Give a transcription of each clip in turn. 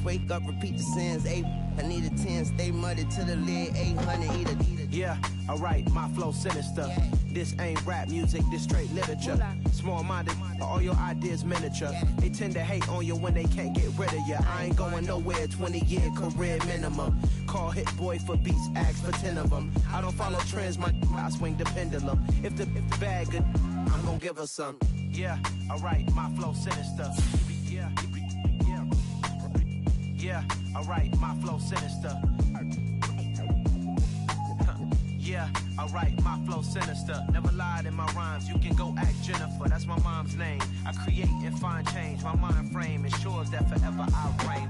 wake up, repeat the sins. I need a 10, stay muddy to the lid. 800, eat a. Yeah, alright, my flow sinister. Yeah. This ain't rap music, this straight literature. Small-minded, all your ideas miniature. Yeah. They tend to hate on you when they can't get rid of you. I ain't going nowhere, 20-year career minimum. Call Hit Boy for beats, ask for 10 of them. I don't follow trends, I swing the pendulum. If the bag good, I'm gonna give her some. Yeah, alright, my flow sinister. Yeah, alright, my flow sinister. Yeah, alright, my flow sinister. Never lied in my rhymes, you can go ask Jennifer. That's my mom's name. I create and find change. My mind frame ensures that forever I reign.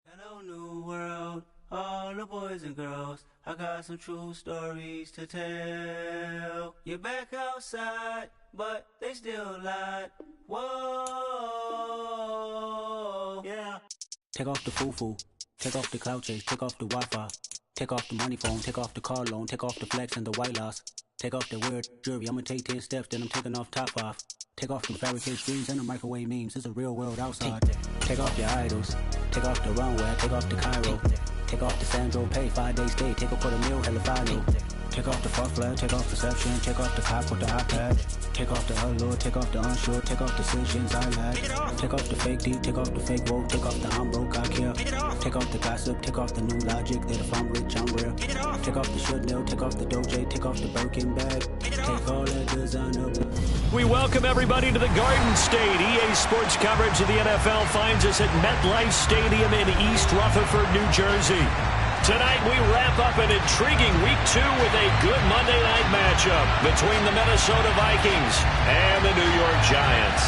Hello, new world, all the boys and girls. I got some true stories to tell. You're back outside, but they still lied. Whoa, yeah. Take off the foo-foo. Take off the cloud chase, take off the Wi-Fi. Take off the money phone, take off the car loan, take off the flex and the white loss. Take off the weird jewelry, I'ma take 10 steps, then I'm taking off top off. Take off the fabricated dreams and the microwave memes, it's a real world outside. Take off your idols, take off the runway, take off the Cairo. Take off the Sandro pay, 5 days stay, take a quarter meal, hella follow. Take off the fuck flag, take off perception, take off the cop with the iPad. Take off the allure, take off the unsure, take off decisions I lack. Take off the fake deep, take off the fake woke, take off the I'm broke, I care. Take off the gossip, take off the new logic that if I'm rich, I'm real. Take off the should know, take off the Doja, take off the Birkin bag. Take all that designer. We welcome everybody to the Garden State. EA Sports coverage of the NFL finds us at MetLife Stadium in East Rutherford, New Jersey. Tonight we wrap up an intriguing Week 2 with a good Monday night matchup between the Minnesota Vikings and the New York Giants.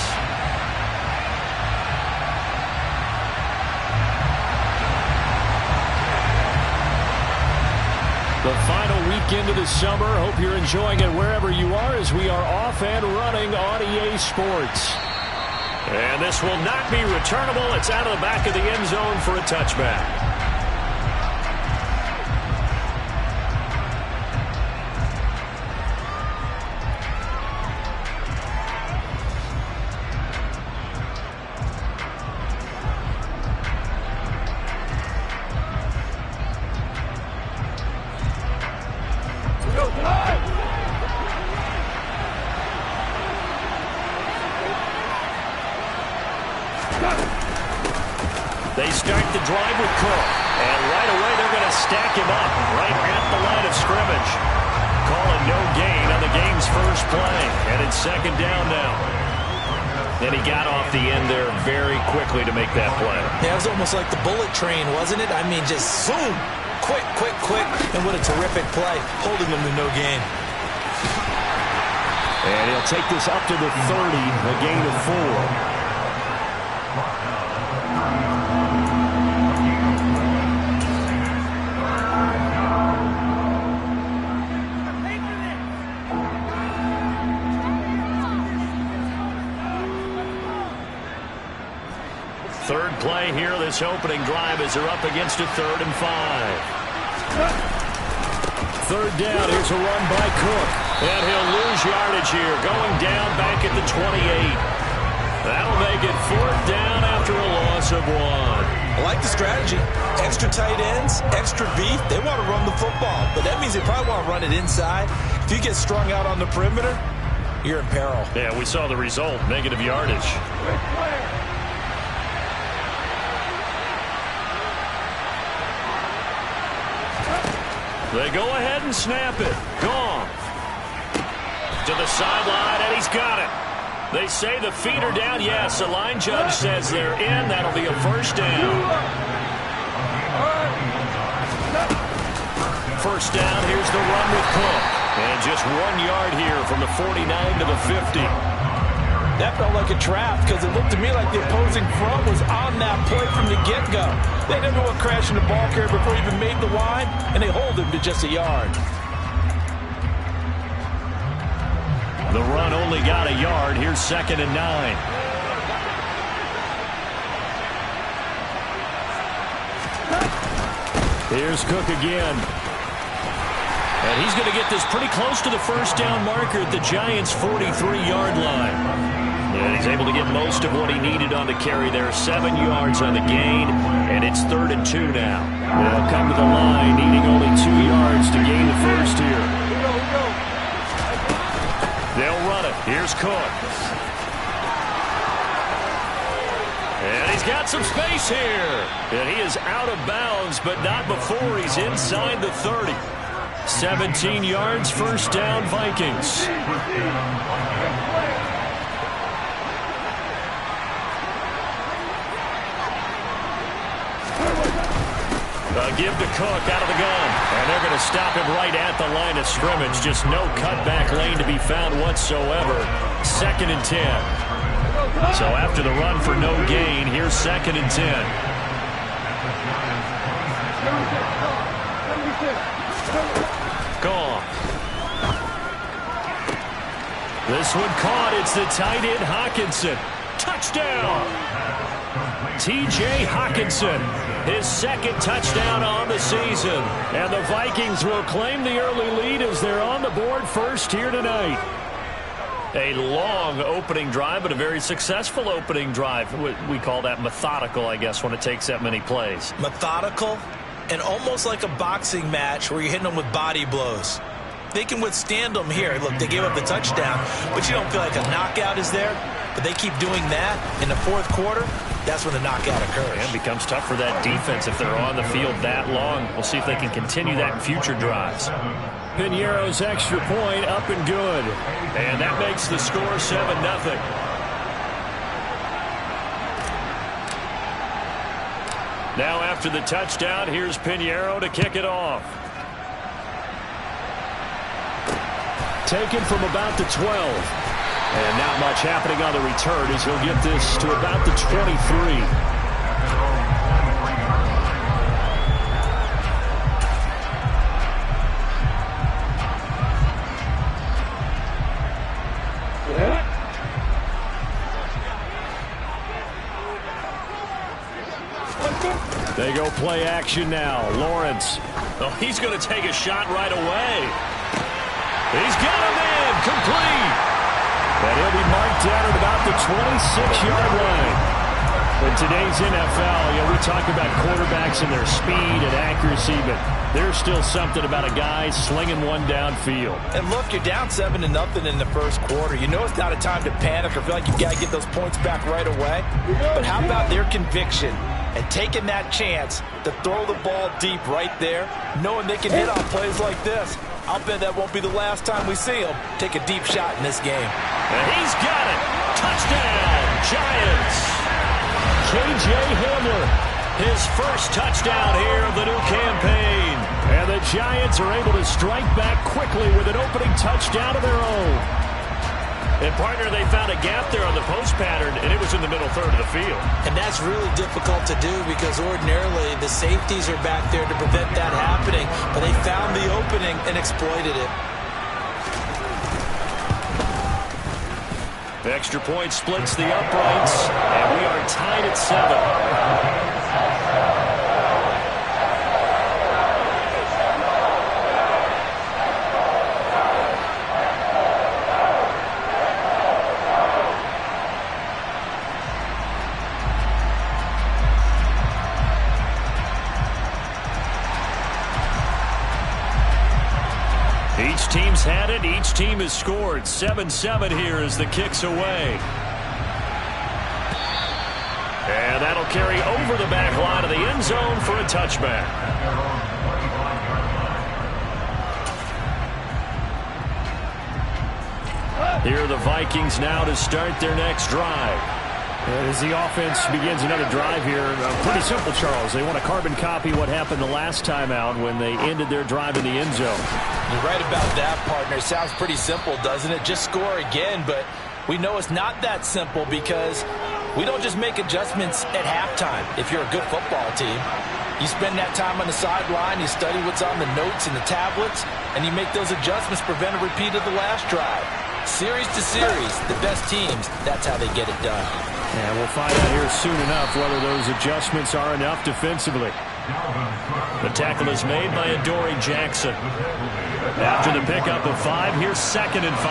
The final weekend of the summer. Hope you're enjoying it wherever you are as we are off and running on EA Sports. And this will not be returnable. It's out of the back of the end zone for a touchback. They start the drive with Cook, and right away they're going to stack him up right at the line of scrimmage. Calling no gain on the game's first play, and it's second down now. And he got off the end there very quickly to make that play. Yeah, it was almost like the bullet train, wasn't it? I mean, just zoom, quick, and what a terrific play, holding them to no gain. And he'll take this up to the 30, a gain of 4. Third play here, this opening drive as they're up against a 3rd and 5. Third down, here's a run by Cook. And he'll lose yardage here, going down back at the 28. That'll make it 4th down after a loss of 1. I like the strategy. Extra tight ends, extra beef. They want to run the football, but that means they probably want to run it inside. If you get strung out on the perimeter, you're in peril. Yeah, we saw the result, negative yardage. They go ahead and snap it. Gone. To the sideline, and he's got it. They say the feet are down. Yes, the line judge says they're in. That'll be a first down. First down, here's the run with Cook. And just 1 yard here from the 49 to the 50. That felt like a trap because it looked to me like the opposing front was on that play from the get-go. They never went crashing the ball carrier before he even made the line, and they hold him to just a yard. The run only got a yard. Here's 2nd and 9. Here's Cook again. And he's going to get this pretty close to the first down marker at the Giants' 43-yard line. And he's able to get most of what he needed on the carry there. 7 yards on the gain, and it's 3rd and 2 now. They'll come to the line, needing only 2 yards to gain the first here. They'll run it. Here's Cook. And he's got some space here. And he is out of bounds, but not before he's inside the 30. 17 yards, first down, Vikings. A give to Cook out of the gun. And they're going to stop him right at the line of scrimmage. Just no cutback lane to be found whatsoever. 2nd and 10. So after the run for no gain, here's 2nd and 10. Gone. This one caught. It's the tight end Hockenson. Touchdown! T.J. Hockenson, his 2nd touchdown on the season. And the Vikings will claim the early lead as they're on the board first here tonight. A long opening drive, but a very successful opening drive. We call that methodical, I guess, when it takes that many plays. Methodical and almost like a boxing match where you're hitting them with body blows. They can withstand them here. Look, they gave up the touchdown, but you don't feel like a knockout is there. But they keep doing that in the 4th quarter. That's when the knockout occurs. And it becomes tough for that defense if they're on the field that long. We'll see if they can continue that in future drives. Piñeiro's extra point up and good. And that makes the score 7-0. Now after the touchdown, here's Piñeiro to kick it off. Taken from about the 12. And not much happening on the return as he'll get this to about the 23. They go play action now. Lawrence. Oh, he's going to take a shot right away. He's got him in. Complete. And he'll be marked down at about the 26-yard line. In today's NFL, we talk about quarterbacks and their speed and accuracy, but there's still something about a guy slinging one downfield. And look, you're down 7-0 in the 1st quarter. You know it's not a time to panic or feel like you've got to get those points back right away. But how about their conviction and taking that chance to throw the ball deep right there, knowing they can hit on plays like this? I'll bet that won't be the last time we see him take a deep shot in this game. And he's got it. Touchdown, Giants. K.J. Hamler, his first touchdown here of the new campaign. And the Giants are able to strike back quickly with an opening touchdown of their own. And, partner, they found a gap there on the post pattern, and it was in the middle 3rd of the field. And that's really difficult to do because ordinarily the safeties are back there to prevent that happening. But they found the opening and exploited it. The extra point splits the uprights, and we are tied at 7. Each team's had it. Each team has scored. 7-7 here as the kick's away. And that'll carry over the back line of the end zone for a touchback. Here are the Vikings now to start their next drive. As the offense begins another drive here, pretty simple, Charles. They want to carbon copy what happened the last time out when they ended their drive in the end zone. You're right about that, partner. Sounds pretty simple, doesn't it? Just score again, but we know it's not that simple because we don't just make adjustments at halftime if you're a good football team. You spend that time on the sideline, you study what's on the notes and the tablets, and you make those adjustments, prevent a repeat of the last drive. Series to series, the best teams, that's how they get it done. And we'll find out here soon enough whether those adjustments are enough defensively. The tackle is made by Adoree Jackson. After the pickup of 5, here's 2nd and 5.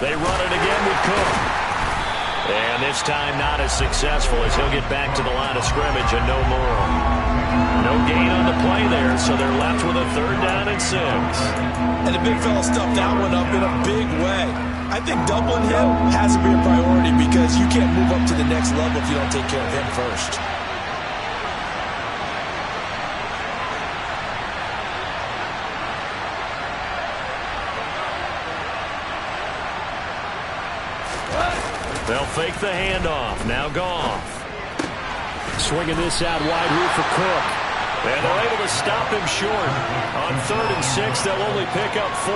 They run it again with Cook. And this time not as successful as he'll get back to the line of scrimmage and no more. No gain on the play there, so they're left with a 3rd down and 6. And the big fella stuffed that one up in a big way. I think doubling him has to be a priority because you can't move up to the next level if you don't take care of him first. They'll fake the handoff. Now Goff. Swinging this out wide route for Cook. And they're able to stop him short. On 3rd and 6, they'll only pick up 4.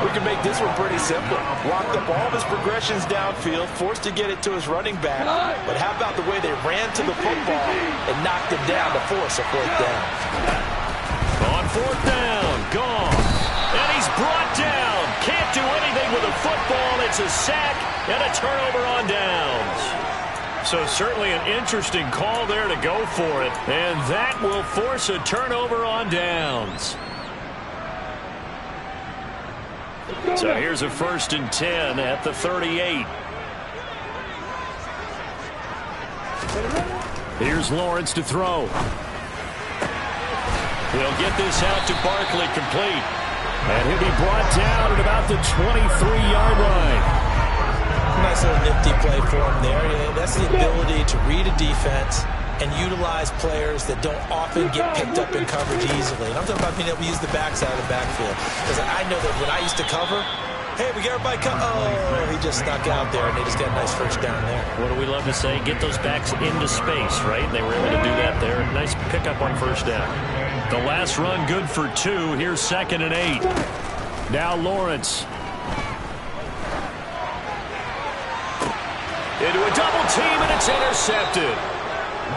We can make this one pretty simple. Locked up all of his progressions downfield, forced to get it to his running back. But how about the way they ran to the football and knocked him down to force a 4th down? On 4th down, Goff. And he's brought down. Can't do anything with a football. It's a sack and a turnover on downs. So certainly an interesting call there to go for it. And that will force a turnover on downs. So here's a 1st and 10 at the 38. Here's Lawrence to throw. He'll get this out to Barkley complete. And he'll be brought down at about the 23-yard line. Nice little nifty play for him there. That's the ability to read a defense and utilize players that don't often get picked up in coverage easily. And I'm talking about being able to use the backside of the backfield. Because I know that when I used to cover, hey, we got everybody cut. Oh, he just snuck out there, and they just got a nice 1st down there. What do we love to say? Get those backs into space, right? They were able to do that there. Nice pickup on 1st down. The last run good for 2. Here's 2nd and 8. Now Lawrence. Into a double team, and it's intercepted.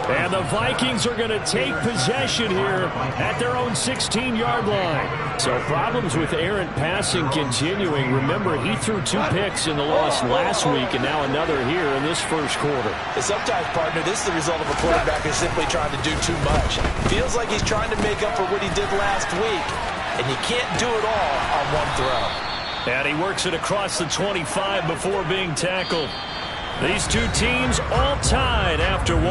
And the Vikings are going to take possession here at their own 16-yard line. So problems with errant passing continuing. Remember, he threw 2 picks in the loss last week, and now another here in this 1st quarter. And sometimes, partner, this is the result of a quarterback who's simply trying to do too much. Feels like he's trying to make up for what he did last week, and you can't do it all on one throw. And he works it across the 25 before being tackled. These two teams all tied after 1.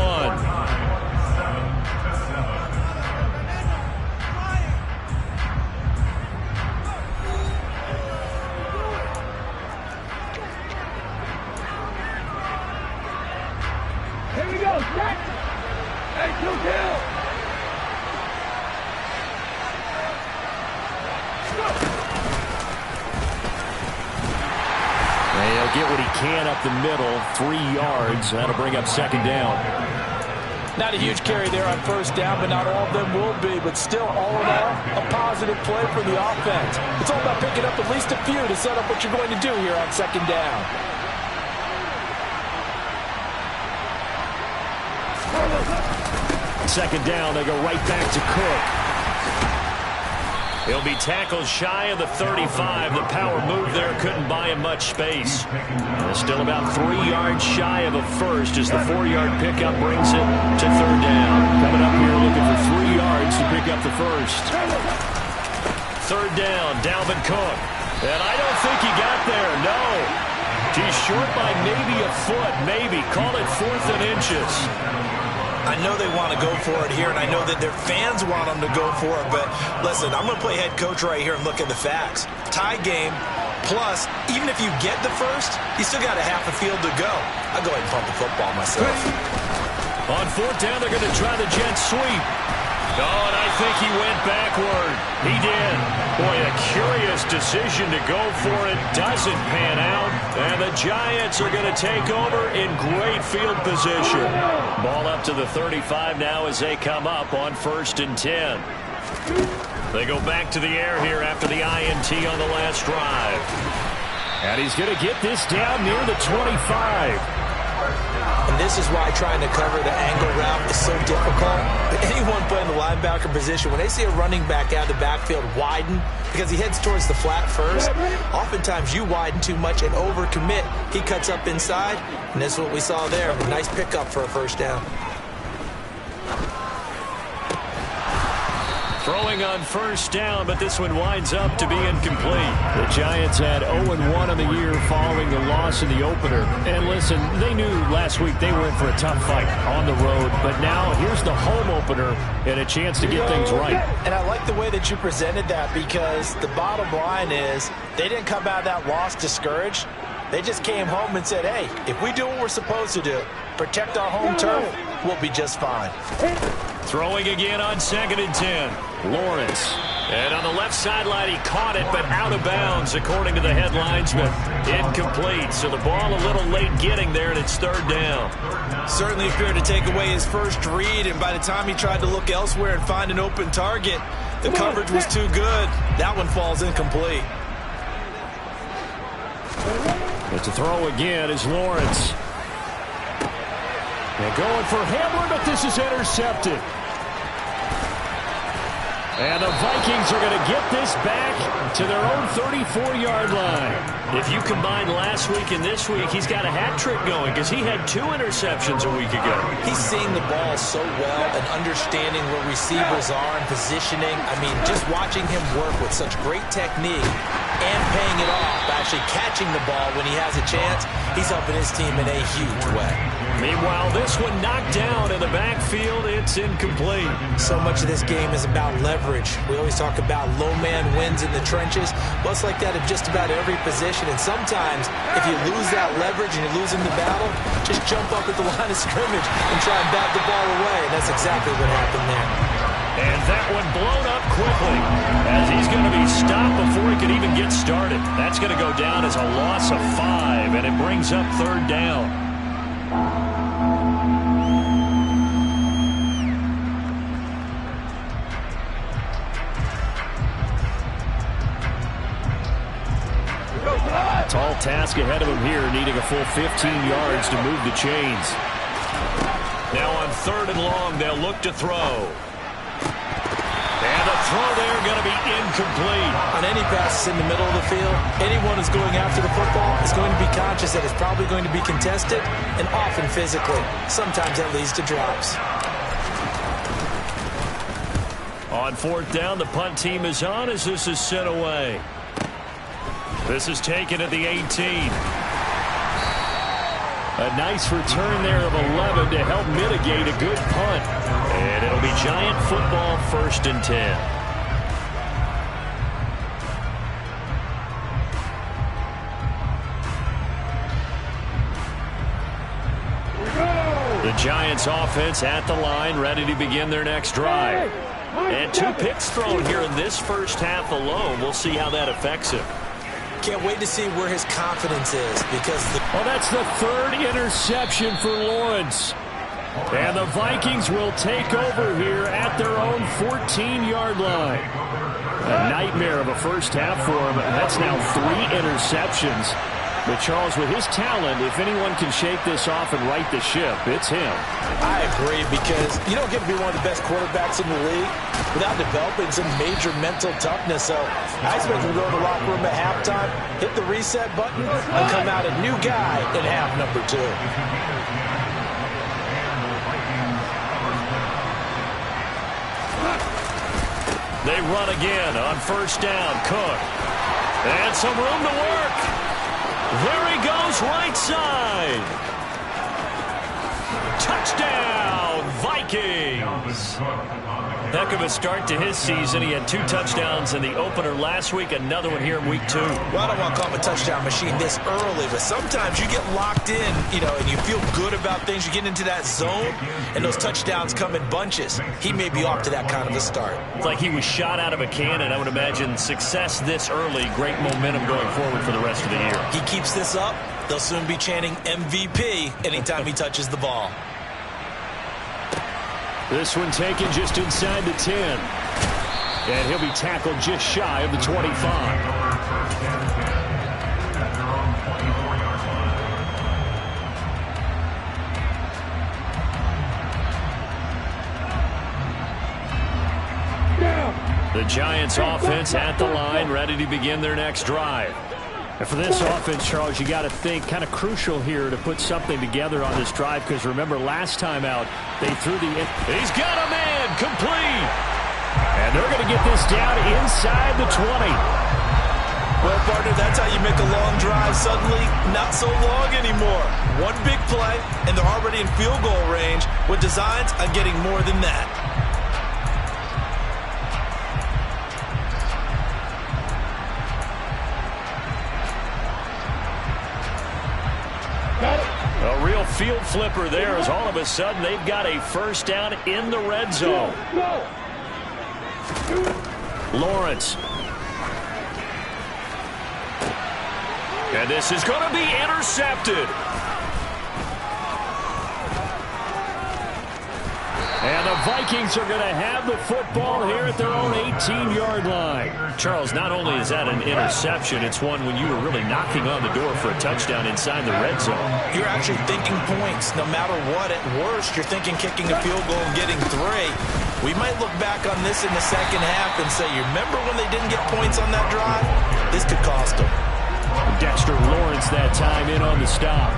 Here we go, set! Hey, 2 kill! He'll get what he can up the middle, 3 yards. That'll bring up 2nd down. Not a huge carry there on 1st down, but not all of them will be. But still, all in all, a positive play for the offense. It's all about picking up at least a few to set up what you're going to do here on 2nd down. Second down, they go right back to Cook. He'll be tackled shy of the 35. The power move there couldn't buy him much space. Still about 3 yards shy of a first as the 4-yard pickup brings it to 3rd down. Coming up here looking for 3 yards to pick up the first. 3rd down, Dalvin Cook. And I don't think he got there, no. He's short by maybe a foot, maybe. Call it 4th and inches. I know they want to go for it here, and I know that their fans want them to go for it, but listen, I'm going to play head coach right here and look at the facts. Tie game, plus, even if you get the first, you still got a half a field to go. I'll go ahead and pump the football myself. On 4th down, they're going to try the jet sweep. Oh, and I think he went backward. He did. Boy, a curious decision to go for it. Doesn't pan out. And the Giants are going to take over in great field position. Ball up to the 35 now as they come up on 1st and 10. They go back to the air here after the INT on the last drive. And he's going to get this down near the 25. And this is why trying to cover the angle route is so difficult. But anyone playing the linebacker position, when they see a running back out of the backfield widen, because he heads towards the flat first, oftentimes you widen too much and overcommit. He cuts up inside, and this is what we saw there. A nice pickup for a 1st down. Throwing on first down, but this one winds up to be incomplete. The Giants had 0-1 on the year following the loss in the opener. And listen, they knew last week they were in for a tough fight on the road. But now here's the home opener and a chance to get things right. And I like the way that you presented that, because the bottom line is they didn't come out of that loss discouraged. They just came home and said, hey, if we do what we're supposed to do, protect our home turf, we'll be just fine. Throwing again on 2nd and 10. Lawrence. And on the left sideline, he caught it, but out of bounds, according to the headlinesman. Incomplete, so the ball a little late getting there, and it's 3rd down. Certainly appeared to take away his first read, and by the time he tried to look elsewhere and find an open target, the coverage was too good. That one falls incomplete. But to throw again is Lawrence. And going for Hamler, but this is intercepted. And the Vikings are going to get this back to their own 34-yard line. If you combine last week and this week, he's got a hat trick going because he had 2 interceptions a week ago. He's seeing the ball so well and understanding where receivers are and positioning. I mean, just watching him work with such great technique and paying it off by actually catching the ball when he has a chance, he's helping his team in a huge way. Meanwhile, this one knocked down in the backfield. It's incomplete. So much of this game is about leverage. We always talk about low man wins in the trenches. Well, it's like that in just about every position. And sometimes, if you lose that leverage and you're losing the battle, just jump up at the line of scrimmage and try and bat the ball away. And that's exactly what happened there. And that one blown up quickly as he's going to be stopped before he could even get started. That's going to go down as a loss of 5, and it brings up 3rd down. Tall task ahead of him here, needing a full 15 yards to move the chains. Now on 3rd and long, they'll look to throw. And the throw there going to be incomplete. On any passes in the middle of the field, anyone who's going after the football is going to be conscious that it's probably going to be contested, and often physically. Sometimes that leads to drops. On 4th down, the punt team is on as this is sent away. This is taken at the 18. A nice return there of 11 to help mitigate a good punt. And it'll be Giant football 1st and 10. The Giants offense at the line, ready to begin their next drive. And 2 picks thrown here in this first half alone. We'll see how that affects him. Can't wait to see where his confidence is, because that's the 3rd interception for Lawrence. And the Vikings will take over here at their own 14-yard line. A nightmare of a first half for him. That's now 3 interceptions. But Charles, with his talent, if anyone can shake this off and right the ship, it's him. I agree, because you don't get to be one of the best quarterbacks in the league without developing some major mental toughness. So I expect him to go to the locker room at halftime, hit the reset button, and come out a new guy in half number 2. They run again on 1st down. Cook. And some room to work. There he goes, right side. Touchdown, Vikings. Heck of a start to his season. He had 2 touchdowns in the opener last week, another one here in week 2. Well, I don't want to call him a touchdown machine this early, but sometimes you get locked in, and you feel good about things. You get into that zone, and those touchdowns come in bunches. He may be off to that kind of a start. It's like he was shot out of a cannon. I would imagine success this early, great momentum going forward for the rest of the year. He keeps this up, they'll soon be chanting MVP anytime he touches the ball. This one taken just inside the 10. And he'll be tackled just shy of the 25. The Giants offense at the line, ready to begin their next drive. And for this offense, Charles, you got to think kind of crucial here to put something together on this drive, because remember last time out, they threw the... He's got a man, complete! And they're going to get this down inside the 20. Well, partner, that's how you make a long drive suddenly not so long anymore. One big play, and they're already in field goal range with designs on getting more than that. A real field flipper there as all of a sudden they've got a first down in the red zone. Lawrence. And this is going to be intercepted. And the Vikings are going to have the football here at their own 18-yard line. Charles, not only is that an interception, it's one when you were really knocking on the door for a touchdown inside the red zone. You're actually thinking points. No matter what, at worst, you're thinking kicking a field goal and getting 3. We might look back on this in the second half and say, you remember when they didn't get points on that drive? This could cost them. Dexter Lawrence that time in on the stop.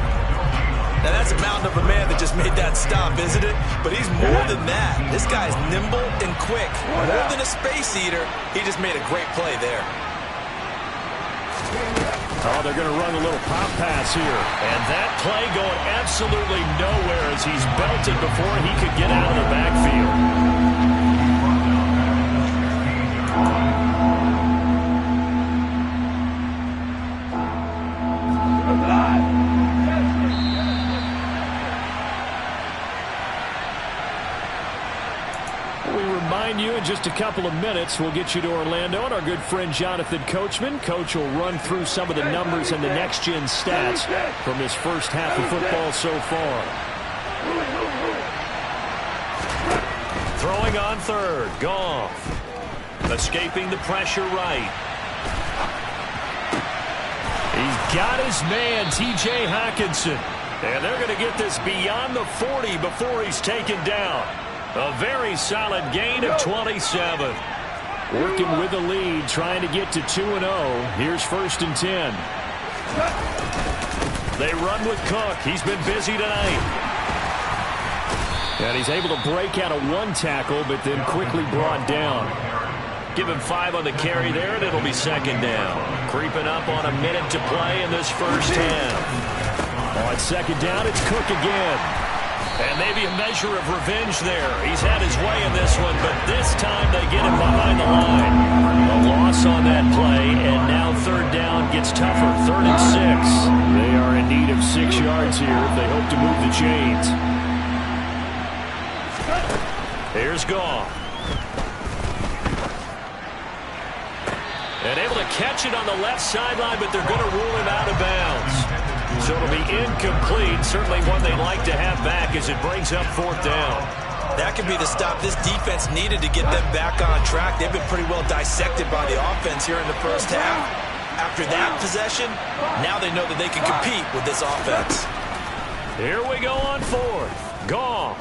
Now that's a mountain of a man that just made that stop, isn't it? But he's more than that. This guy's nimble and quick. More than a space eater. He just made a great play there. Oh, they're going to run a little pop pass here. And that play going absolutely nowhere as he's belted before he could get out of the backfield. You in just a couple of minutes. We'll get you to Orlando and our good friend Jonathan Coachman. Coach will run through some of the numbers and the next-gen stats from this first half of football so far. Throwing on third. Goff. Escaping the pressure right. He's got his man, T.J. Hockenson. And they're going to get this beyond the 40 before he's taken down. A very solid gain of 27. Working with the lead, trying to get to 2-0. Here's 1st and 10. They run with Cook. He's been busy tonight. And he's able to break out of 1 tackle, but then quickly brought down. Give him 5 on the carry there, and it'll be 2nd down. Creeping up on a minute to play in this first half. On 2nd down, it's Cook again. And maybe a measure of revenge there. He's had his way in this one, but this time they get him behind the line. A loss on that play, and now 3rd down gets tougher. 3rd and 6. They are in need of 6 yards here if they hope to move the chains. Here's Goff. And able to catch it on the left sideline, but they're going to rule him out of bounds. So it'll be incomplete. Certainly one they'd like to have back as it brings up 4th down. That could be the stop this defense needed to get them back on track. They've been pretty well dissected by the offense here in the first half. After that possession, now they know that they can compete with this offense. Here we go on 4th. Goff.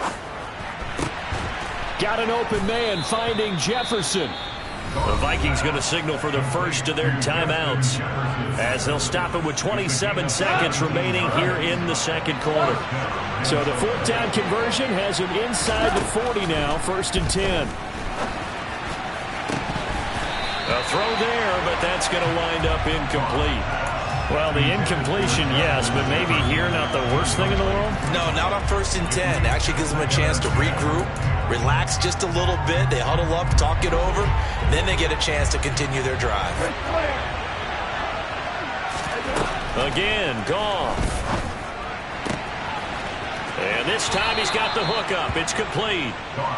Got an open man finding Jefferson. The Vikings going to signal for the first of their timeouts as they'll stop it with 27 seconds remaining here in the 2nd quarter. So the 4th down conversion has him inside the 40 now, 1st and 10. A throw there, but that's going to wind up incomplete. Well, the incompletion, yes, but maybe here not the worst thing in the world? No, not on 1st and 10. It actually gives them a chance to regroup, relax just a little bit. They huddle up, talk it over. Then they get a chance to continue their drive. Again, Goff. And this time he's got the hook up. It's complete.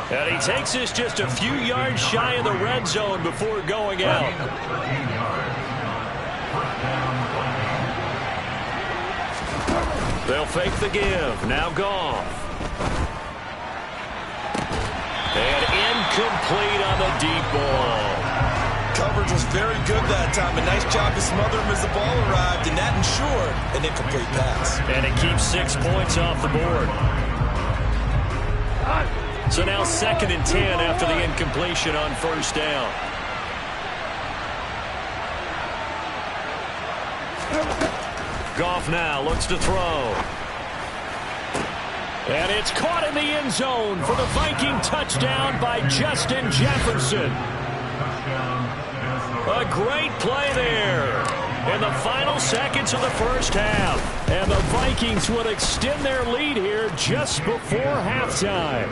And he takes this just a few yards shy of the red zone before going out. They'll fake the give. Now Goff. And incomplete on the deep ball. Coverage was very good that time. A nice job to smother him as the ball arrived, and that ensured an incomplete pass. And it keeps 6 points off the board. So now 2nd and 10 after the incompletion on 1st down. Goff now looks to throw. And it's caught in the end zone for the Viking touchdown by Justin Jefferson. A great play there in the final seconds of the first half. And the Vikings would extend their lead here just before halftime.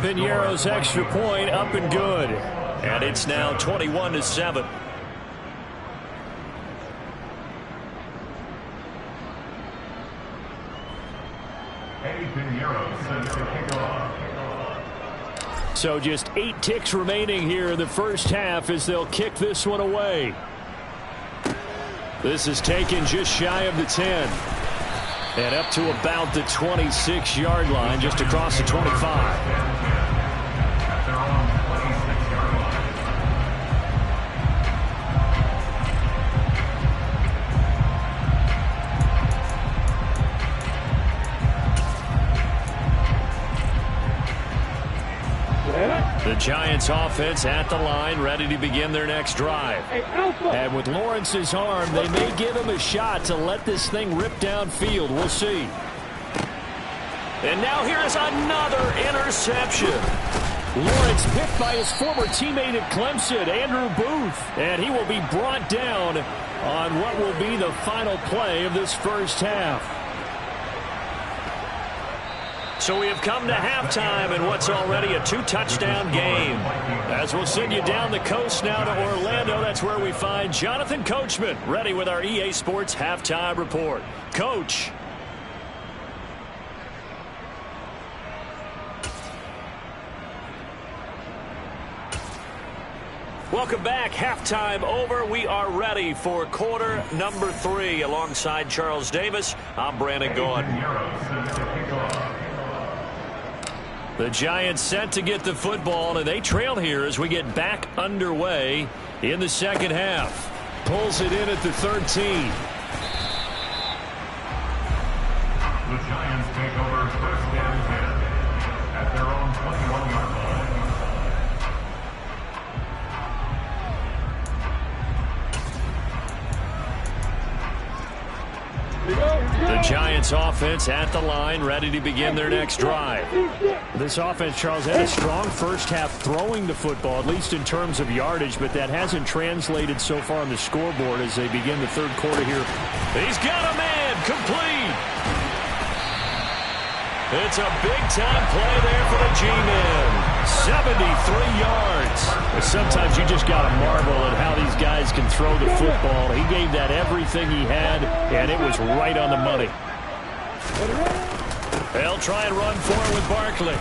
Piñeiro's extra point up and good. And it's now 21-7. So just 8 ticks remaining here in the first half as they'll kick this one away. This is taken just shy of the 10. And up to about the 26-yard line, just across the 25. The Giants offense at the line, ready to begin their next drive. And with Lawrence's arm, they may give him a shot to let this thing rip downfield. We'll see. And now here's another interception. Lawrence picked by his former teammate at Clemson, Andrew Booth. And he will be brought down on what will be the final play of this first half. So we have come to halftime in what's already a 2-touchdown game. As we'll send you down the coast now to Orlando, that's where we find Jonathan Coachman, ready with our EA Sports Halftime Report. Coach. Welcome back. Halftime over. We are ready for quarter number 3. Alongside Charles Davis, I'm Brandon Gordon. The Giants set to get the football, and they trail here as we get back underway in the second half. Pulls it in at the 13. The Giants take over first and 10 at their own 21-yard line. The Giants offense at the line, ready to begin their next drive. This offense, Charles, had a strong first half throwing the football, at least in terms of yardage, but that hasn't translated so far on the scoreboard as they begin the third quarter here. He's got a man, complete. It's a big-time play there for the G-Men. 73 yards. Sometimes you just got to marvel at how these guys can throw the football. He gave that everything he had, and it was right on the money. They'll try and run for it with Barkley.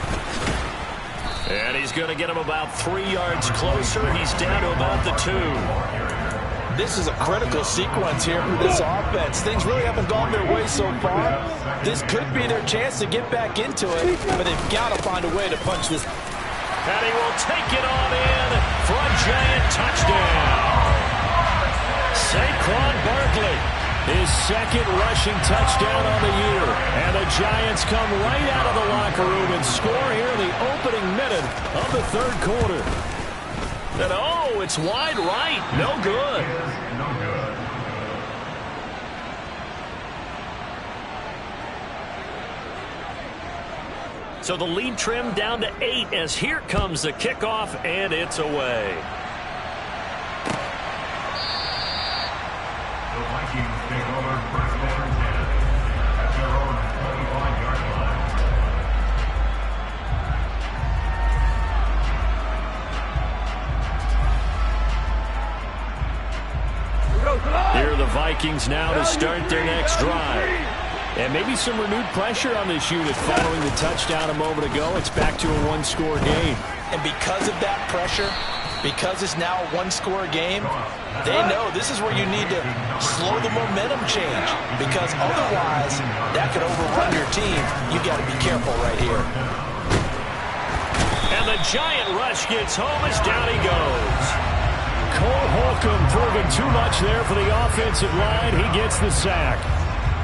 And he's going to get him about 3 yards closer. He's down to about the 2. This is a critical sequence here for this offense. Things really haven't gone their way so far. This could be their chance to get back into it, but they've got to find a way to punch this. And he will take it on in for a Giant touchdown. Saquon Barkley, his second rushing touchdown on the year. And the Giants come right out of the locker room and score here in the opening minute of the third quarter. And oh, it's wide right. No good. So the lead trimmed down to 8 as here comes the kickoff, and it's away. The Vikings take over first and 10 at their own 25-yard line. Here are the Vikings now to start their next drive. And maybe some renewed pressure on this unit following the touchdown a moment ago. It's back to a one-score game. And because of that pressure, because it's now a one-score game, they know this is where you need to slow the momentum change. Because otherwise, that could overrun your team. You've got to be careful right here. And the Giant rush gets home as down he goes. Cole Holcomb proving too much there for the offensive line. He gets the sack.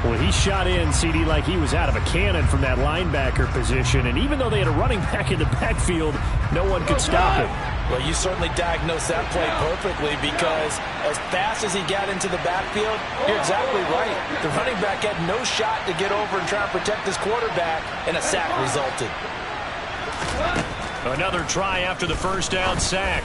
Well, he shot in, CD, like he was out of a cannon from that linebacker position. And even though they had a running back in the backfield, no one could stop him. Well, you certainly diagnosed that play perfectly because as fast as he got into the backfield, you're exactly right. The running back had no shot to get over and try and protect his quarterback, and a sack resulted. Another try after the first down sack.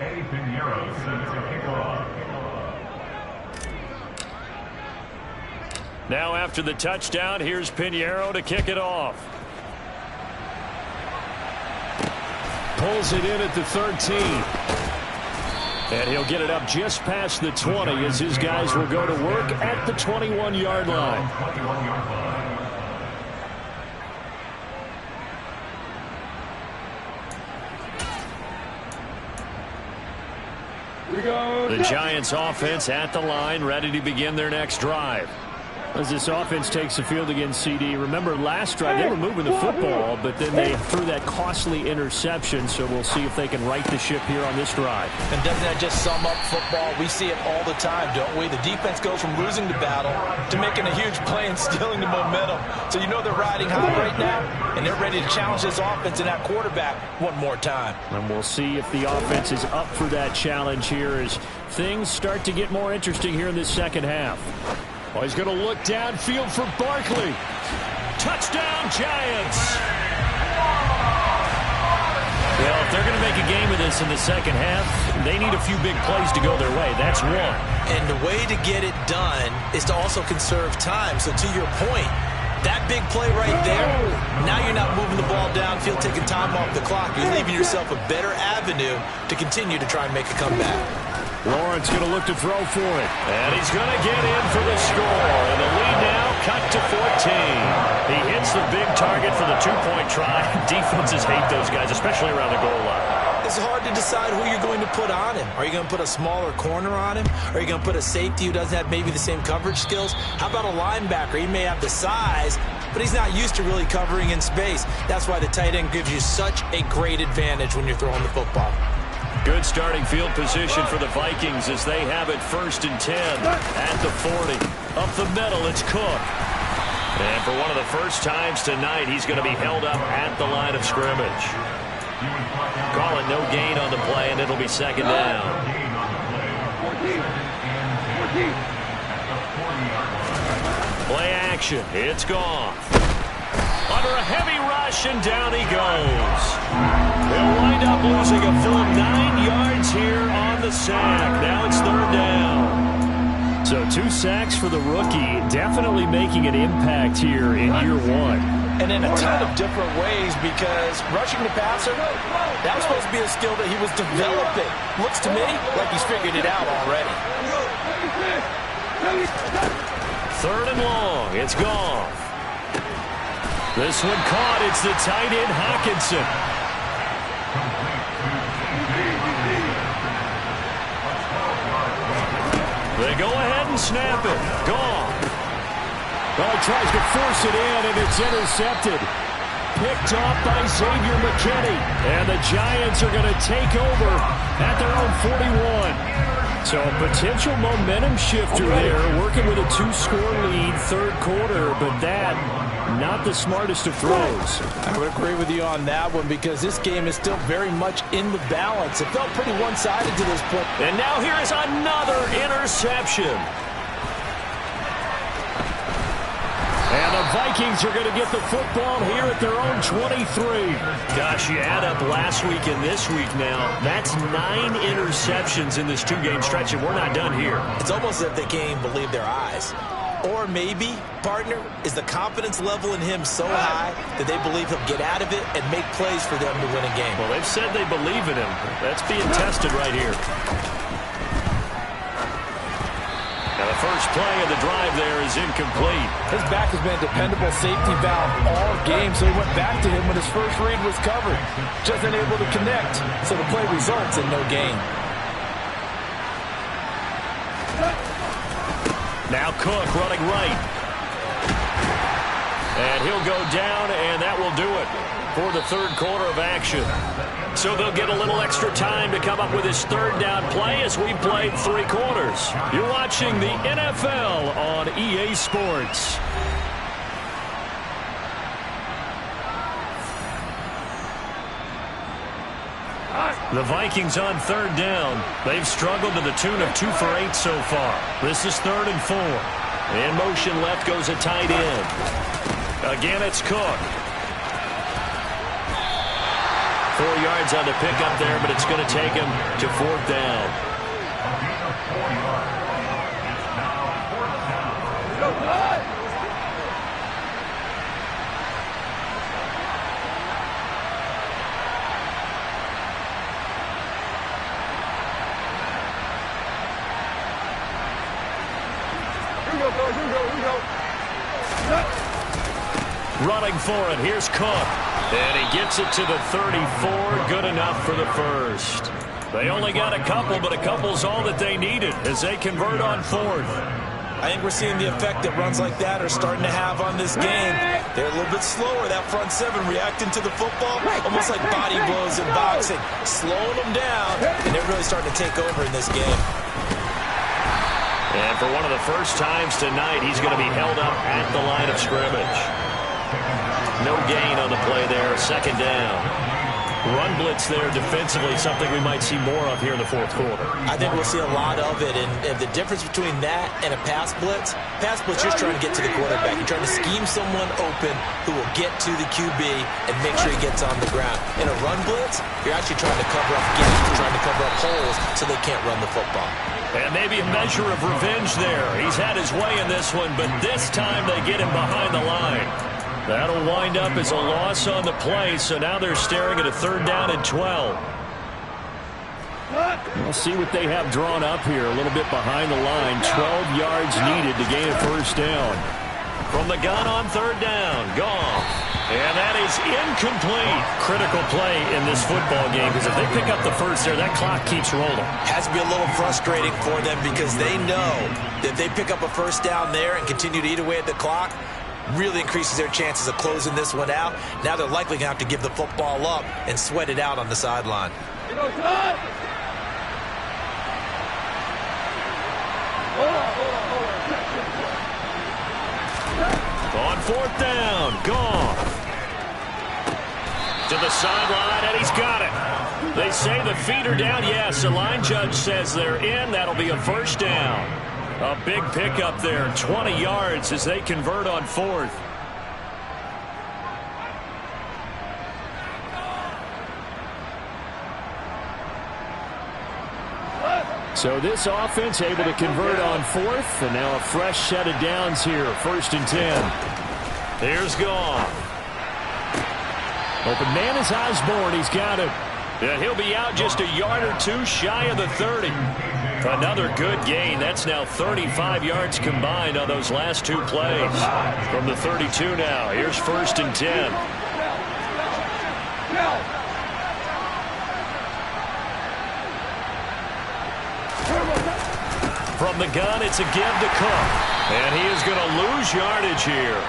A. Pinheiro sets the kickoff. Now after the touchdown, here's Pinheiro to kick it off. Pulls it in at the 13. And he'll get it up just past the 20 as his guys will go to work at the 21-yard line. The Giants offense at the line, ready to begin their next drive. As this offense takes the field against CD, remember last drive they were moving the football, but then they threw that costly interception, so we'll see if they can right the ship here on this drive. And doesn't that just sum up football? We see it all the time, don't we? The defense goes from losing the battle to making a huge play and stealing the momentum. So you know they're riding high right now, and they're ready to challenge this offense and that quarterback one more time. And we'll see if the offense is up for that challenge here as things start to get more interesting here in this second half. Oh, he's going to look downfield for Barkley. Touchdown, Giants! Well, if they're going to make a game of this in the second half, they need a few big plays to go their way. That's one. And the way to get it done is to also conserve time. So to your point, that big play right there, now you're not moving the ball downfield, taking time off the clock. You're leaving yourself a better avenue to continue to try and make a comeback. Lawrence going to look to throw for it. And he's going to get in for the score. And the lead now cut to 14. He hits the big target for the two-point try. Defenses hate those guys, especially around the goal line. It's hard to decide who you're going to put on him. Are you going to put a smaller corner on him? Are you going to put a safety who doesn't have maybe the same coverage skills? How about a linebacker? He may have the size, but he's not used to really covering in space. That's why the tight end gives you such a great advantage when you're throwing the football. Good starting field position for the Vikings as they have it 1st and 10 at the 40. Up the middle, it's Cook. And for one of the first times tonight, he's going to be held up at the line of scrimmage. Call it no gain on the play, and it'll be second down. Play action. It's gone. Under a heavy rush, and down he goes. They'll wind up losing a full 9 yards here on the sack. Now it's 3rd down. So 2 sacks for the rookie, definitely making an impact here in year 1. And in a ton of different ways, because rushing the passer, that was supposed to be a skill that he was developing. Looks to me like he's figured it out already. 3rd and long. It's gone. This one caught. It's the tight end, Hockenson. They go ahead and snap it. Gone. Well, he tries to force it in, and it's intercepted. Picked off by Xavier McKinney. And the Giants are going to take over at their own 41. So a potential momentum shifter there, working with a 2-score lead, 3rd quarter, but that, not the smartest of throws. I would agree with you on that one because this game is still very much in the balance. It felt pretty one-sided to this point. And now here is another interception. And the Vikings are going to get the football here at their own 23. Gosh, you add up last week and this week now. That's 9 interceptions in this 2-game stretch, and we're not done here. It's almost as if they can't even believe their eyes. Or maybe, partner, is the confidence level in him so high that they believe he'll get out of it and make plays for them to win a game. Well, they've said they believe in him. That's being tested right here. Now the first play of the drive there is incomplete. His back has been a dependable safety valve all game, so he went back to him when his first read was covered. Just unable to connect, so the play results in no gain. Now Cook running right. And he'll go down, and that will do it for the 3rd quarter of action. So they'll get a little extra time to come up with his 3rd down play as we played 3 quarters. You're watching the NFL on EA Sports. The Vikings on 3rd down. They've struggled to the tune of 2 for 8 so far. This is 3rd and 4. In motion left goes a tight end. Again, it's Cook. 4 yards on the pickup there, but it's going to take him to 4th down. A gain of 4 yards. It's now 4th down. Running for it, here's Cook. And he gets it to the 34, good enough for the first. They only got a couple, but a couple's all that they needed as they convert on 4th. I think we're seeing the effect that runs like that are starting to have on this game. They're a little bit slower, that front seven, reacting to the football, almost like body blows in boxing, slowing them down, and they're really starting to take over in this game. And for one of the first times tonight, he's going to be held up at the line of scrimmage. No gain on the play there, 2nd down. Run blitz there defensively, something we might see more of here in the 4th quarter. I think we'll see a lot of it, and the difference between that and a pass blitz, you're just trying to get to the quarterback. You're trying to scheme someone open who will get to the QB and make sure he gets on the ground. In a run blitz, you're actually trying to cover up gaps, you're trying to cover up holes so they can't run the football. And maybe a measure of revenge there. He's had his way in this one, but this time they get him behind the line. That'll wind up as a loss on the play, so now they're staring at a 3rd down and 12. We'll see what they have drawn up here, a little bit behind the line. 12 yards needed to gain a 1st down. From the gun on 3rd down, Goff. And that is incomplete. Critical play in this football game, because if they pick up the first there, that clock keeps rolling. Has to be a little frustrating for them because they know that if they pick up a 1st down there and continue to eat away at the clock, really increases their chances of closing this one out. Now they're likely going to have to give the football up and sweat it out on the sideline. On 4th down, Goff. To the sideline, and he's got it. They say the feet are down. Yes, the line judge says they're in. That'll be a 1st down. A big pickup there, 20 yards as they convert on 4th. So this offense able to convert on 4th, and now a fresh set of downs here, 1st and 10. Here's Goff. Open man is Osborne. He's got it. And he'll be out just a yard or two shy of the 30. Another good gain. That's now 35 yards combined on those last 2 plays. From the 32 now. Here's 1st and 10. From the gun, it's a give to Cook. And he is going to lose yardage here.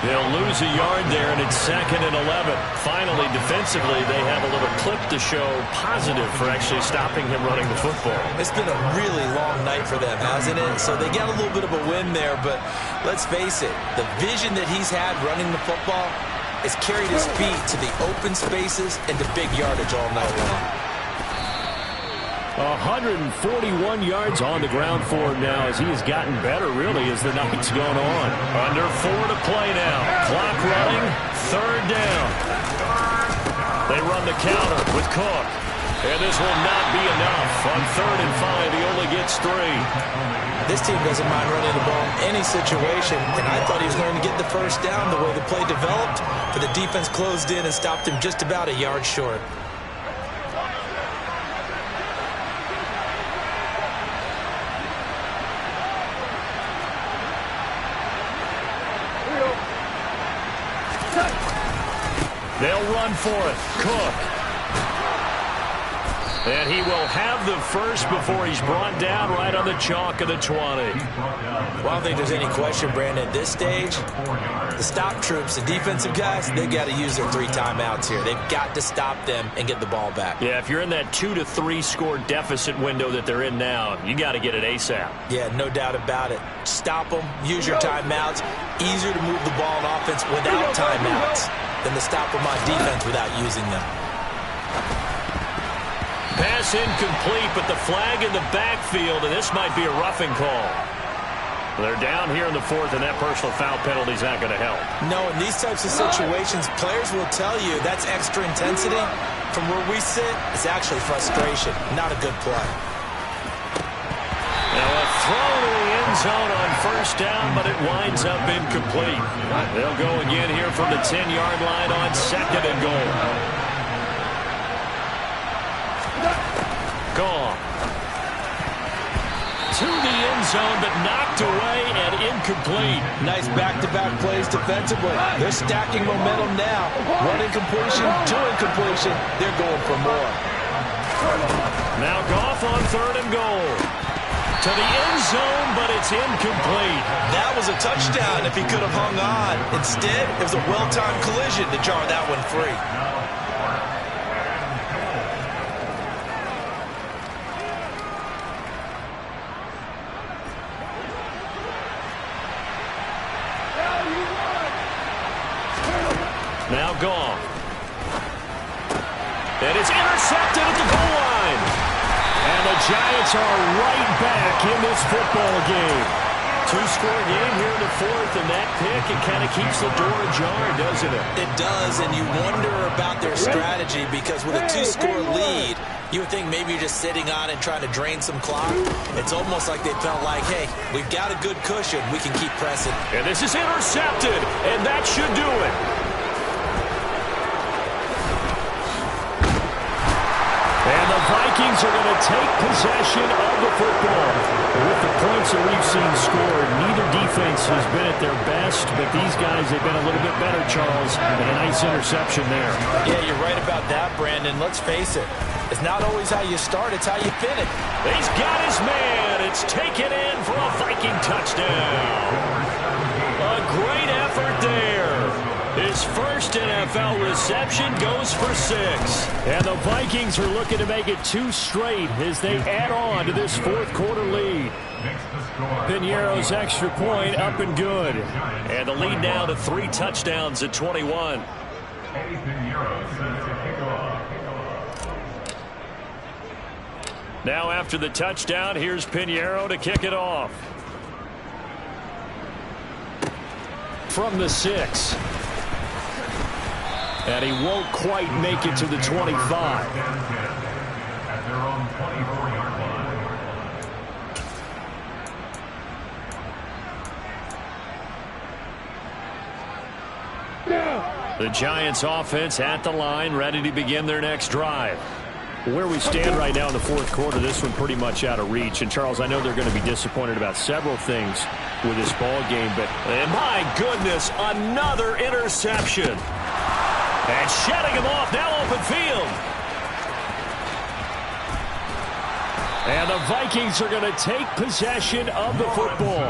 They'll lose a yard there, and it's 2nd and 11. Finally, defensively, they have a little clip to show positive for actually stopping him running the football. It's been a really long night for them, hasn't it? So they got a little bit of a win there, but let's face it, the vision that he's had running the football has carried his feet to the open spaces and to big yardage all night long. 141 yards on the ground for him now as he has gotten better, really, as the night's gone on. Under 4 to play now. Clock running, 3rd down. They run the counter with Cook. And this will not be enough. On 3rd and 5, he only gets 3. This team doesn't mind running the ball in any situation, and I thought he was going to get the 1st down the way the play developed, but the defense closed in and stopped him just about a yard short. They'll run for it. Cook. And he will have the first before he's brought down right on the chalk of the 20. Well, I don't think there's any question, Brandon, at this stage, the stop troops, the defensive guys, they've got to use their 3 timeouts here. They've got to stop them and get the ball back. Yeah, if you're in that 2 to 3 score deficit window that they're in now, you got to get it ASAP. Yeah, no doubt about it. Stop them, use your timeouts. Easier to move the ball on offense without timeouts than to stop them on defense without using them. Pass incomplete, but the flag in the backfield, and this might be a roughing call. They're down here in the 4th, and that personal foul penalty is not going to help. No, in these types of situations, players will tell you that's extra intensity. From where we sit, it's actually frustration, not a good play. Now a throw to the end zone on first down, but it winds up incomplete. They'll go again here from the 10-yard line on second and goal. Gone. To the end zone, but knocked away and incomplete. Nice back-to-back plays defensively. They're stacking momentum now. One incompletion, two incompletion. They're going for more. Now Goff on third and goal. To the end zone, but it's incomplete. That was a touchdown if he could have hung on. Instead, it was a well-timed collision to jar that one free. Now Goff. And it's intercepted at the goal line. And the Giants are right back in this football game. Two-score game here in the fourth, and that pick, it kind of keeps the door ajar, doesn't it? It does, and you wonder about their strategy because with a two-score lead, you would think maybe you're just sitting on and trying to drain some clock. It's almost like they felt like, hey, we've got a good cushion. We can keep pressing. And this is intercepted, and that should do it. And the Vikings are going to take possession of the football. With the points that we've seen scored, neither defense has been at their best, but these guys have been a little bit better, Charles, and a nice interception there. Yeah, you're right about that, Brandon. Let's face it. It's not always how you start, it's how you finish. He's got his man. It's taken in for a Viking touchdown. A great effort there. His first NFL reception goes for 6. And the Vikings are looking to make it 2 straight as they add on to this fourth quarter lead. Piñeiro's extra point up and good. And the lead now to 3 touchdowns at 21. Now after the touchdown, here's Piñeiro to kick it off. From the 6. And he won't quite make it to the 25. At their own 24-yard line. The Giants offense at the line, ready to begin their next drive. Where we stand right now in the fourth quarter, this one pretty much out of reach. And, Charles, I know they're going to be disappointed about several things with this ball game, but my goodness, another interception. And shedding him off, now open field. And the Vikings are going to take possession of the football.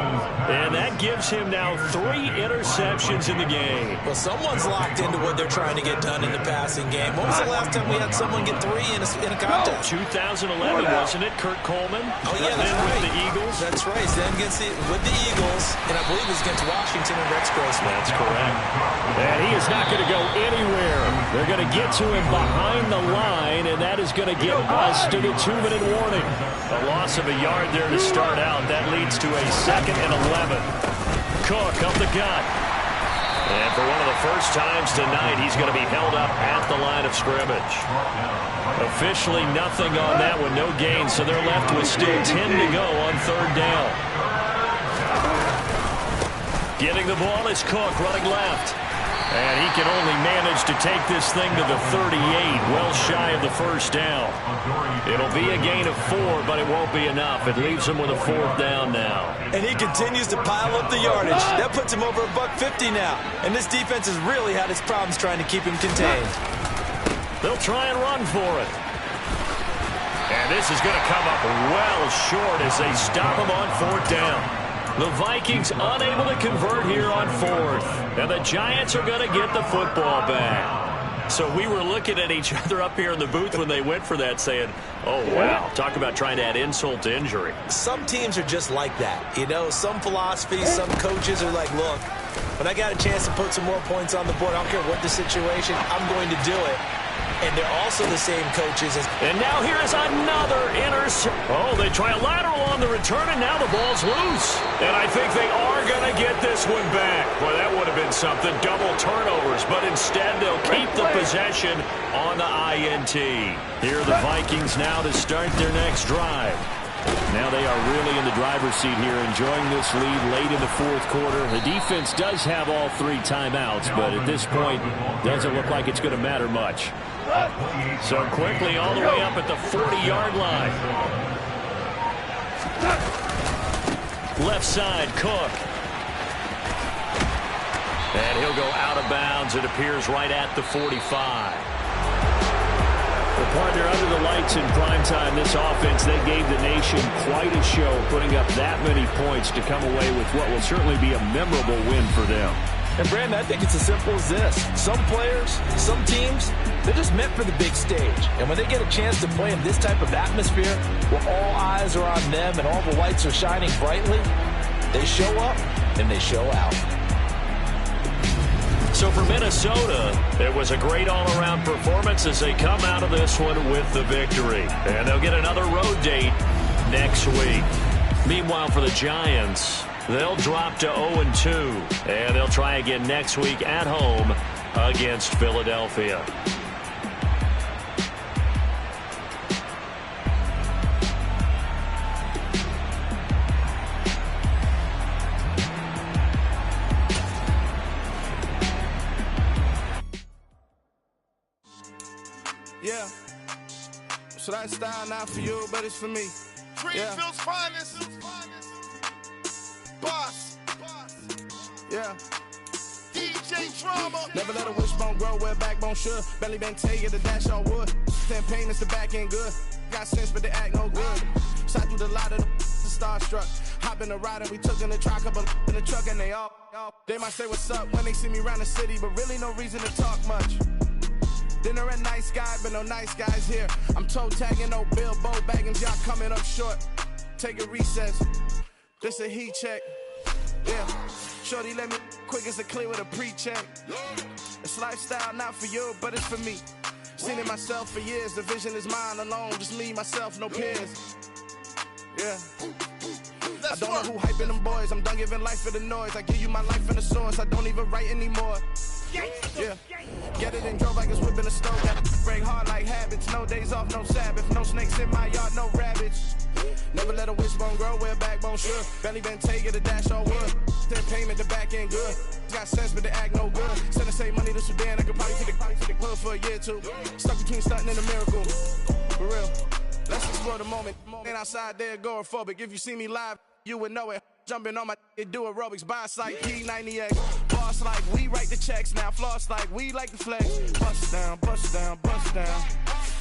And that gives him now 3 interceptions in the game. Well, someone's locked into what they're trying to get done in the passing game. When was the last time we had someone get 3 in a contest? 2011, wasn't it? Kurt Coleman? Oh, yeah, that's right. With the Eagles? That's right. Then with the Eagles, and I believe it was against Washington and Rex Grossman. That's correct. And he is not going to go anywhere. They're going to get to him behind the line, and that is going to get us to the 2-minute warning. A loss of a yard there to start out. That leads to a 2nd and 11. Cook up the gut. And for one of the first times tonight, he's going to be held up at the line of scrimmage. Officially nothing on that one, no gain, so they're left with still 10 to go on 3rd down. Getting the ball is Cook running left. And he can only manage to take this thing to the 38, well shy of the first down. It'll be a gain of 4, but it won't be enough. It leaves him with a 4th down now. And he continues to pile up the yardage. That puts him over $150 now. And this defense has really had its problems trying to keep him contained. They'll try and run for it. And this is going to come up well short as they stop him on 4th down. The Vikings unable to convert here on 4th. And the Giants are going to get the football back. So we were looking at each other up here in the booth when they went for that saying, oh, wow, talk about trying to add insult to injury. Some teams are just like that. You know, some philosophies, some coaches are like, look, when I got a chance to put some more points on the board, I don't care what the situation, I'm going to do it. and they're also the same coaches as... And now here is another interception. Oh, they try a lateral on the return, and now the ball's loose. And I think they are going to get this one back. Well, that would have been something, double turnovers, but instead they'll keep the possession on the INT. Here are the Vikings now to start their next drive. Now they are really in the driver's seat here, enjoying this lead late in the fourth quarter. The defense does have all 3 timeouts, but at this point, doesn't look like it's going to matter much. So quickly all the way up at the 40-yard line. Left side, Cook. And he'll go out of bounds. It appears right at the 45. Well, partner, under the lights in primetime, this offense, they gave the nation quite a show, putting up that many points to come away with what will certainly be a memorable win for them. And, Brandon, I think it's as simple as this. Some players, some teams, they're just meant for the big stage. And when they get a chance to play in this type of atmosphere, where all eyes are on them and all the lights are shining brightly, they show up and they show out. So for Minnesota, it was a great all-around performance as they come out of this one with the victory. And they'll get another road date next week. Meanwhile, for the Giants, they'll drop to 0-2. And they'll try again next week at home against Philadelphia. Yeah. So that style not for you, but it's for me. Greenfield's finest. Boss. Yeah. DJ Drama. Never let a wishbone grow where backbone should. Belly been taking the dash on wood. Campaign is the back end good. Got sense, but they act no good. Shot through the lot of the starstruck. Hop in the ride and we took in the truck, couple in the truck, and they all. They might say what's up when they see me around the city, but really no reason to talk much. Dinner at nice guy, but no nice guys here. I'm toe tagging, no Bilbo Baggins, y'all coming up short. Take a recess. This a heat check. Yeah. Shorty let me quick as a clear with a pre-check. It's lifestyle not for you, but it's for me. Seen it myself for years. The vision is mine alone. Just me, myself, no peers. Yeah. I don't know who hyping them boys. I'm done giving life for the noise. I give you my life in the source. I don't even write anymore. Yeah. Get it and drove like it's whipping a stove. Got to break hard like habits. No days off, no Sabbath. No snakes in my yard, no rabbits. Never let a wishbone grow where backbone should. Belly been taking the dash on wood. Then payment, the back end good. Got sense, but they act no good. Send the same money to Sudan. I could probably take the club for a year or two. Stuck between stunting and a miracle. For real. Let's explore the moment. Ain't outside there agoraphobic. If you see me live, you would know it. Jumping on my do aerobics, boss like P90X. Boss like we write the checks now. Floss like we like the flex. Bust down, bust down, bust down.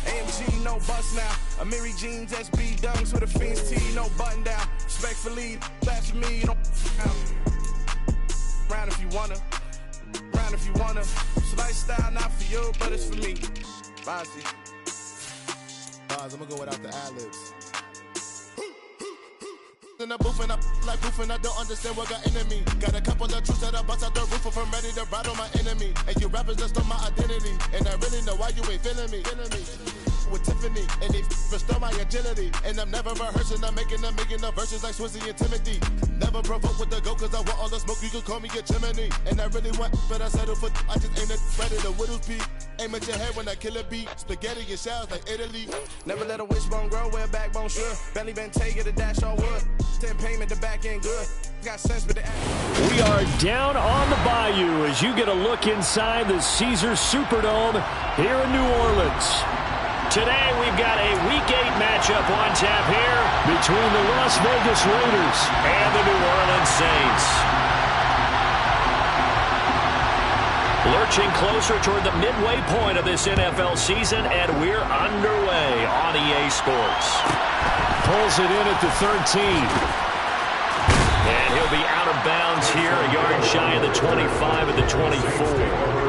AMG, no bust now. Amiri jeans, SB dunks with a Fiends tee, no button down. Respectfully, back for me, you don't round if you wanna. Round if you wanna. It's lifestyle not for you, but it's for me. Bossy. I'm gonna go without the ad-libs. In the booth and I like proof and I don't understand what got into me. Got a couple of truths that I bust out the roof if I'm ready to battle my enemy. And you rappers just stole my identity, and I really know why you ain't feeling me. With Tiffany, and they restore my agility. And I'm never rehearsing, I'm making the verses like Swizzy and Timothy. Never provoke with the go, cause I want all the smoke, you can call me a chimney. And I really want, but I settle for, I just aim at ready to Whittles Peak. Aim at your head when I kill a beat. Spaghetti and shells like Italy. Never let a wishbone grow where backbone should. Belly been taking the dash on wood. Then payment, the back end good. Got sense, but the We are down on the bayou as you get a look inside the Caesars Superdome here in New Orleans. Today we've got a Week 8 matchup on tap here between the Las Vegas Raiders and the New Orleans Saints. Lurching closer toward the midway point of this NFL season, and we're underway on EA Sports. Pulls it in at the 13. And he'll be out of bounds here, a yard shy of the 25 at the 24.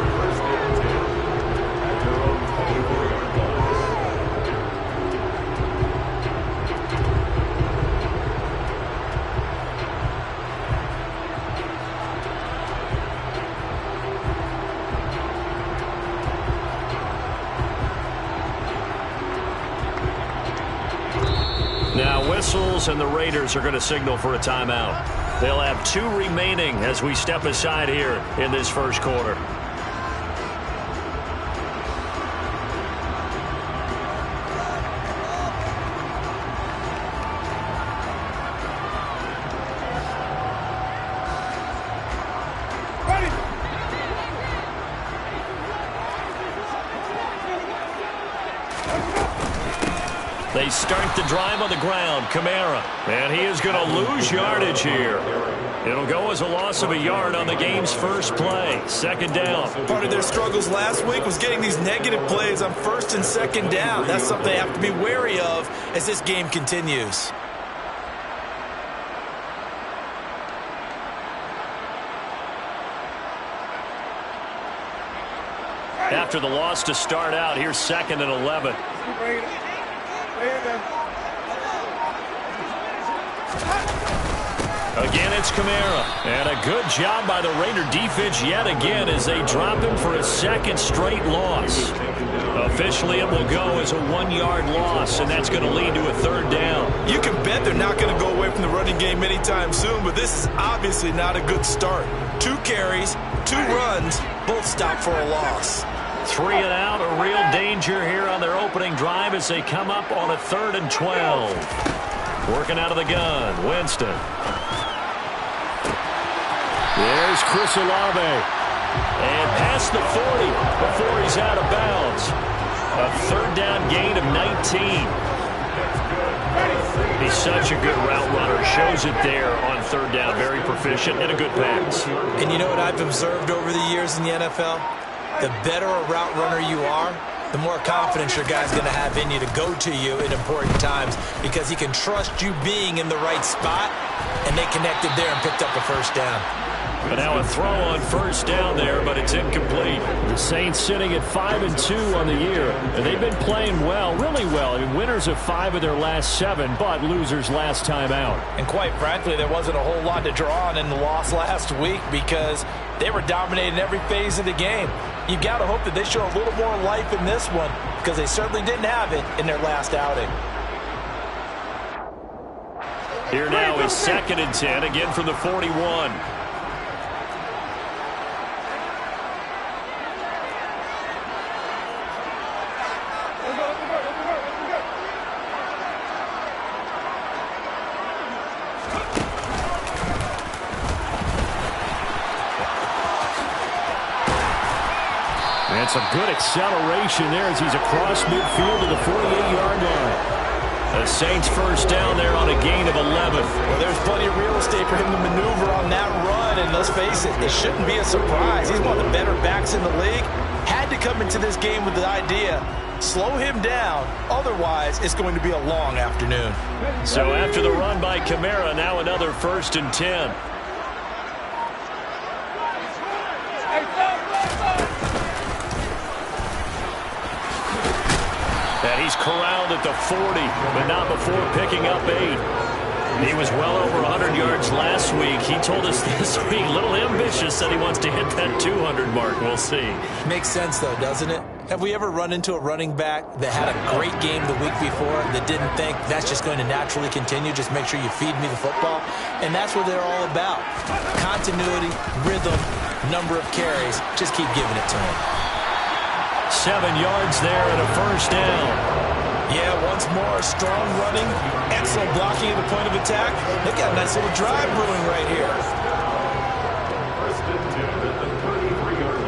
whistles, and the Raiders are going to signal for a timeout. They'll have 2 remaining as we step aside here in this first quarter. They start the drive on the ground. Kamara. And he is going to lose yardage here. It'll go as a loss of a yard on the game's first play. Second down. Part of their struggles last week was getting these negative plays on first and second down. That's something they have to be wary of as this game continues. After the loss to start out, here's 2nd and 11. Again, it's Kamara. And a good job by the Raider defense yet again as they drop him for a 2nd straight loss. Officially, it will go as a 1-yard loss, and that's going to lead to a 3rd down. You can bet they're not going to go away from the running game anytime soon, but this is obviously not a good start. 2 carries, 2 runs, both stopped for a loss. 3 and out, a real danger here on their opening drive as they come up on a 3rd and 12. Working out of the gun, Winston. There's Chris Olave. And past the 40 before he's out of bounds. A 3rd down gain of 19. He's such a good route runner. Shows it there on 3rd down. Very proficient and a good pass. And you know what I've observed over the years in the NFL? The better a route runner you are, the more confidence your guy's going to have in you to go to you in important times because he can trust you being in the right spot, and they connected there and picked up a 1st down. But now a throw on 1st down there, but it's incomplete. The Saints sitting at 5-2 on the year, and they've been playing well, really well. I mean, winners of 5 of their last 7, but losers last time out. And quite frankly, there wasn't a whole lot to draw on in the loss last week because they were dominating every phase of the game. You've got to hope that they show a little more life in this one because they certainly didn't have it in their last outing. Here now is 2nd and 10, again from the 41. And some good acceleration there as he's across midfield to the 48-yard line. The Saints 1st down there on a gain of 11. Well, there's plenty of real estate for him to maneuver on that run, and let's face it, it shouldn't be a surprise. He's one of the better backs in the league. Had to come into this game with the idea, slow him down, otherwise it's going to be a long afternoon. So after the run by Kamara, now another 1st and 10. And he's corralled at the 40, but not before picking up 8. He was well over 100 yards last week. He told us this week, a little ambitious, that he wants to hit that 200 mark. We'll see. Makes sense, though, doesn't it? Have we ever run into a running back that had a great game the week before that didn't think that's just going to naturally continue? Just make sure you feed me the football. And that's what they're all about. Continuity, rhythm, number of carries. Just keep giving it to him. 7 yards there and a 1st down. Yeah, once more, strong running, excellent blocking at the point of attack. They got a nice little drive brewing right here. 1st and 10 at the 33-yard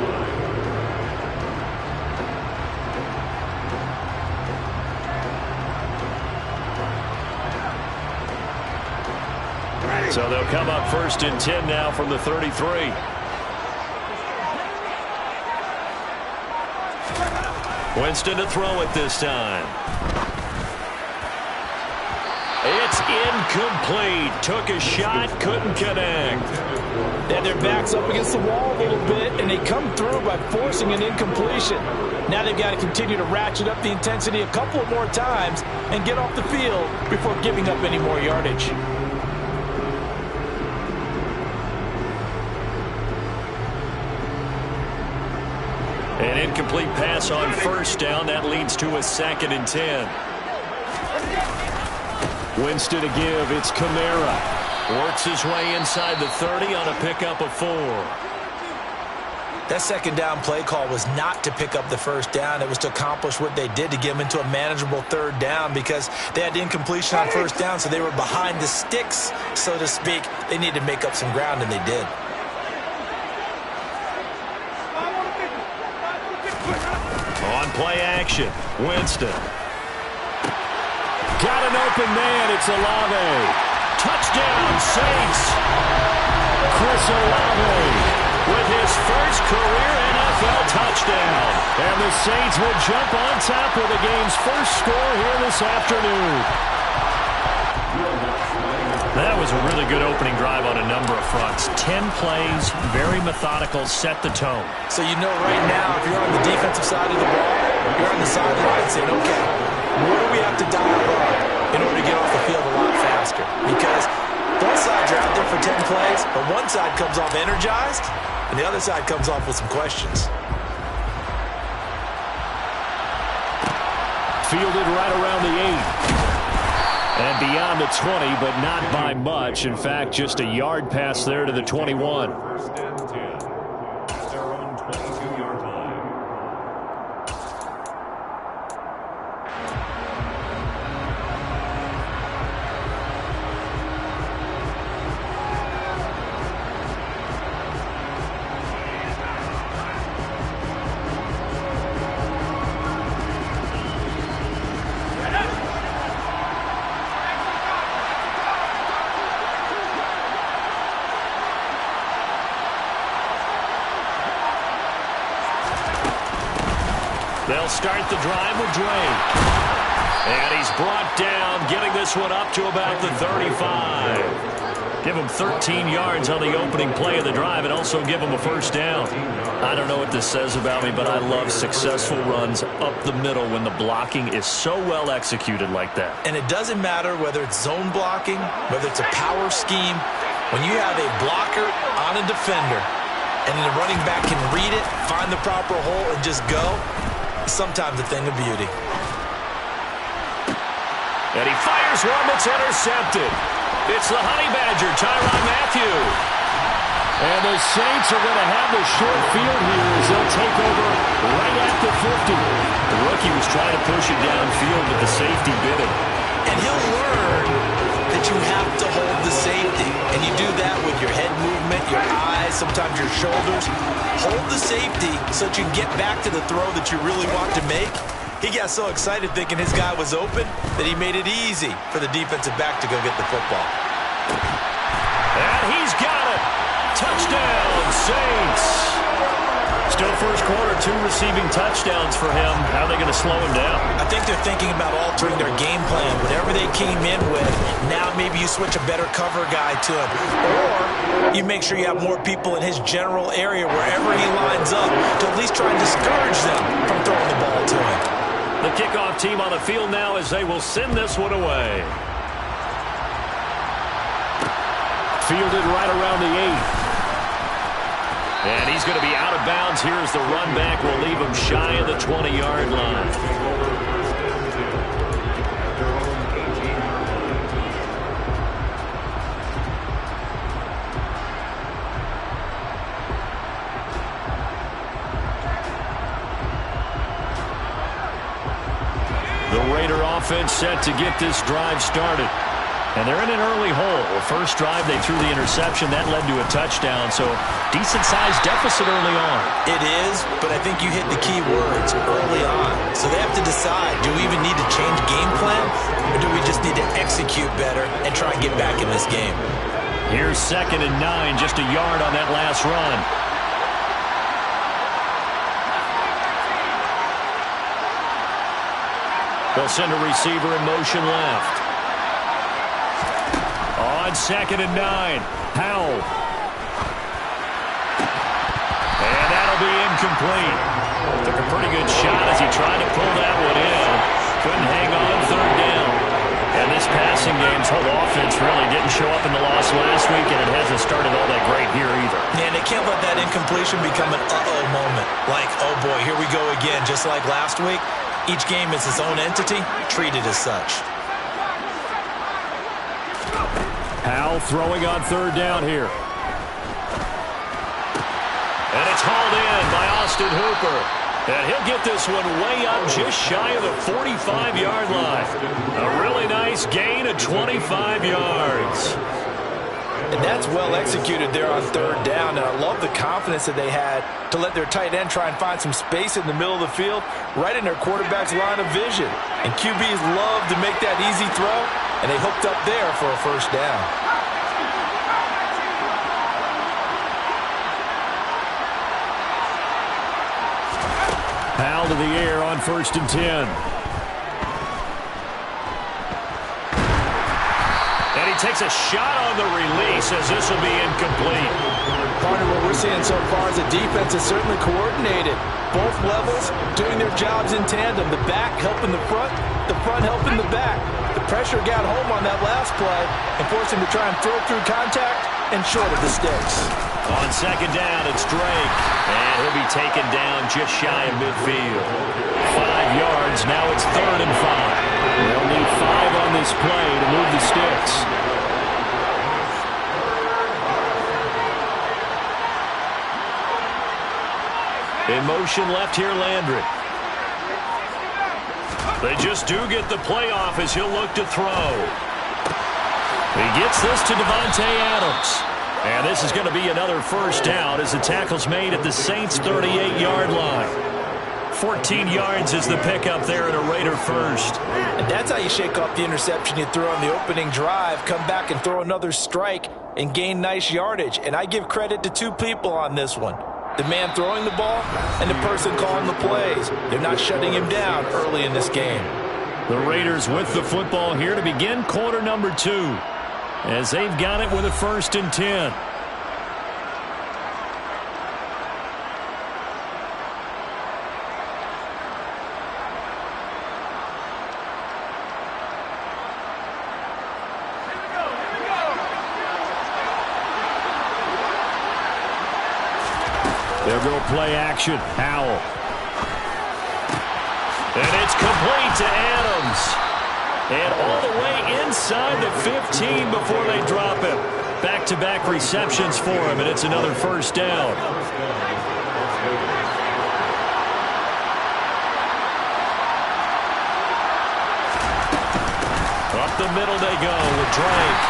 line. So they'll come up 1st and 10 now from the 33. Winston to throw it this time. It's incomplete. Took a shot, couldn't connect. And their back's up against the wall a little bit, and they come through by forcing an incompletion. Now they've got to continue to ratchet up the intensity a couple of more times and get off the field before giving up any more yardage. An incomplete pass on 1st down. That leads to a 2nd and 10. Winston to give. It's Kamara. Works his way inside the 30 on a pickup of 4. That second down play call was not to pick up the first down. It was to accomplish what they did, to get them into a manageable third down, because they had incompletion on first down, so they were behind the sticks, so to speak. They needed to make up some ground, and they did. On play action, Winston. Got an open man. It's Olave. Touchdown, Saints. Chris Olave with his first career NFL touchdown. And the Saints will jump on top with the game's first score here this afternoon. That was a really good opening drive on a number of fronts. 10 plays, very methodical, set the tone. So you know right now, if you're on the defensive side of the ball, you're on the sideline saying, okay, what do we have to dial up in order to get off the field a lot faster? Because both sides are out there for 10 plays, but one side comes off energized, and the other side comes off with some questions. Fielded right around the 8. And beyond the 20, but not by much. In fact, just a yard pass there to the 21. First and 10. Their own 22-yard line. They'll start the drive with Drake. And he's brought down, getting this one up to about the 35. Give him 13 yards on the opening play of the drive and also give him a first down. I don't know what this says about me, but I love successful runs up the middle when the blocking is so well executed like that. And it doesn't matter whether it's zone blocking, whether it's a power scheme. When you have a blocker on a defender and the running back can read it, find the proper hole, and just go, sometimes a thing of beauty. And he fires one that's intercepted. It's the Honey Badger, Tyrann Mathieu. And the Saints are going to have the short field here as they'll take over right at the 50. The rookie was trying to push it downfield, but the safety bit him. And he'll learn that you have to hold the safety. And you do that with your head movement, your eyes, sometimes your shoulders. Hold the safety so that you can get back to the throw that you really want to make. He got so excited thinking his guy was open that he made it easy for the defensive back to go get the football. And he's got it. Touchdown, Saints. Still first quarter, 2 receiving touchdowns for him. How are they going to slow him down? I think they're thinking about altering their game plan. Whatever they came in with, now maybe you switch a better cover guy to him. Or you make sure you have more people in his general area wherever he lines up to at least try and discourage them from throwing the ball to him. The kickoff team on the field now as they will send this one away. Fielded right around the 8. And he's going to be out of bounds here as the run back will leave him shy of the 20-yard line. The Raider offense set to get this drive started. And they're in an early hole. The first drive, they threw the interception. That led to a touchdown, so decent-sized deficit early on. It is, but I think you hit the key words, early on. So they have to decide, do we even need to change game plan, or do we just need to execute better and try and get back in this game? Here's 2nd and 9, just a yard on that last run. They'll send a receiver in motion left. On 2nd and 9, Howell. And that'll be incomplete. Took a pretty good shot as he tried to pull that one in. Couldn't hang on 3rd down. And this passing game's whole offense really didn't show up in the loss last week, and it hasn't started all that great here either. And they can't let that incompletion become an uh-oh moment. Like, oh boy, here we go again, just like last week. Each game is its own entity, treated as such. Powell throwing on third down here. And it's hauled in by Austin Hooper. And he'll get this one way up just shy of the 45-yard line. A really nice gain of 25 yards. And that's well executed there on third down. And I love the confidence that they had to let their tight end try and find some space in the middle of the field, right in their quarterback's line of vision. And QBs love to make that easy throw, and they hooked up there for a first down. Powell to the air on 1st and 10. And he takes a shot on the release as this will be incomplete. Partner, what we're seeing so far is the defense is certainly coordinated. Both levels doing their jobs in tandem. The back helping the front helping the back. The pressure got home on that last play and forced him to try and throw through contact and short of the sticks. On second down, it's Drake. And he'll be taken down just shy of midfield. 5 yards, now it's 3rd and 5. They'll need 5 on this play to move the sticks. In motion left here, Landry. They just do get the play off as he'll look to throw. He gets this to Devontae Adams. And this is going to be another first down as the tackle's made at the Saints' 38-yard line. 14 yards is the pickup there and a Raider first. And that's how you shake off the interception you threw on the opening drive, come back and throw another strike and gain nice yardage. And I give credit to 2 people on this one. The man throwing the ball and the person calling the plays. They're not shutting him down early in this game. The Raiders with the football here to begin quarter number 2. As they've got it with a 1st and 10. They'll go play action. Powell. And it's complete to Adams. And all the way inside the 15 before they drop him. Back-to-back receptions for him, and it's another first down. Up the middle they go with Drake.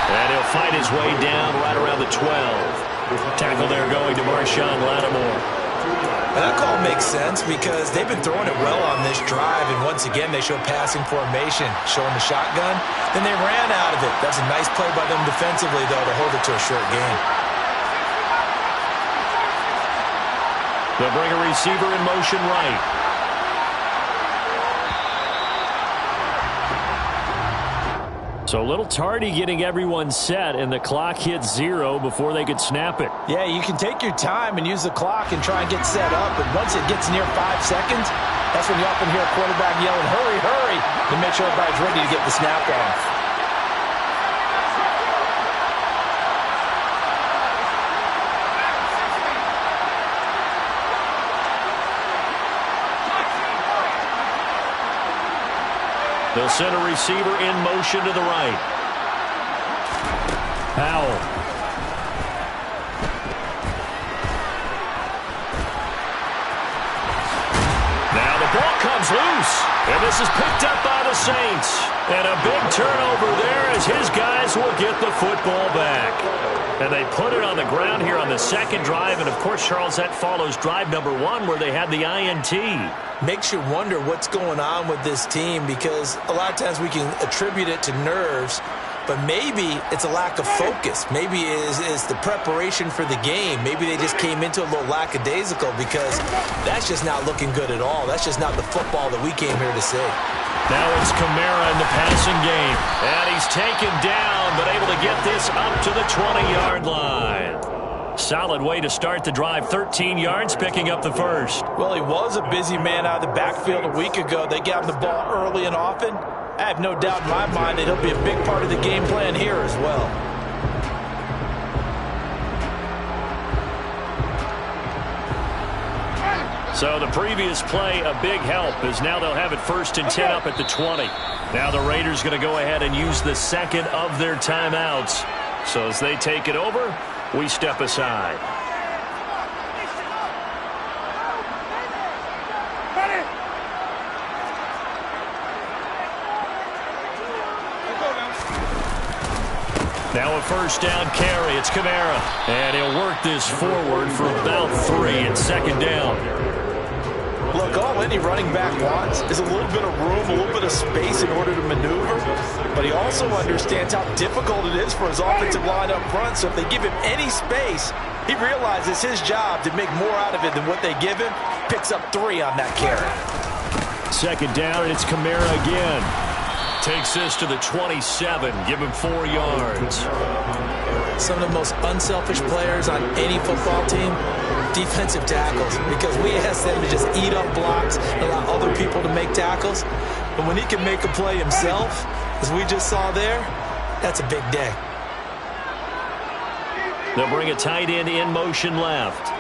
And he'll fight his way down right around the 12. Tackle there going to Marshawn Lattimore. And that call makes sense because they've been throwing it well on this drive, and once again they show passing formation, showing the shotgun. Then they ran out of it. That's a nice play by them defensively, though, to hold it to a short gain. They'll bring a receiver in motion right. So a little tardy getting everyone set, and the clock hits 0 before they could snap it. Yeah, you can take your time and use the clock and try and get set up, but once it gets near 5 seconds, that's when you often hear a quarterback yelling, hurry, hurry, to make sure everybody's ready to get the snap off. They'll send a receiver in motion to the right. Powell. Now the ball comes loose. And this is picked up by the Saints. And a big turnover there as his guys will get the football back. And they put it on the ground here on the second drive. And, of course, Charles, that follows drive number 1 where they had the INT. Makes you wonder what's going on with this team because a lot of times we can attribute it to nerves, but maybe it's a lack of focus. Maybe it's the preparation for the game. Maybe they just came into a little lackadaisical because that's just not looking good at all. That's just not the football that we came here to see. Now it's Kamara in the passing game. And he's taken down, but able to get this up to the 20-yard line. Solid way to start the drive. 13 yards, picking up the first. Well, he was a busy man out of the backfield a week ago. They got him the ball early and often. I have no doubt in my mind that he'll be a big part of the game plan here as well. So the previous play, a big help, as now they'll have it 1st and 10 up at the 20. Now the Raiders going to go ahead and use the second of their timeouts. So as they take it over, we step aside. Now a first down carry. It's Kamara. And he'll work this forward for about 3 and second down. Look, all any running back wants is a little bit of room, a little bit of space in order to maneuver. But he also understands how difficult it is for his offensive line up front. So if they give him any space, he realizes his job to make more out of it than what they give him. Picks up 3 on that carry. Second down, and it's Kamara again. Takes this to the 27. Give him 4 yards. Some of the most unselfish players on any football team, defensive tackles, because we ask them to just eat up blocks and allow other people to make tackles. But when he can make a play himself, as we just saw there, that's a big day. They'll bring a tight end in motion left.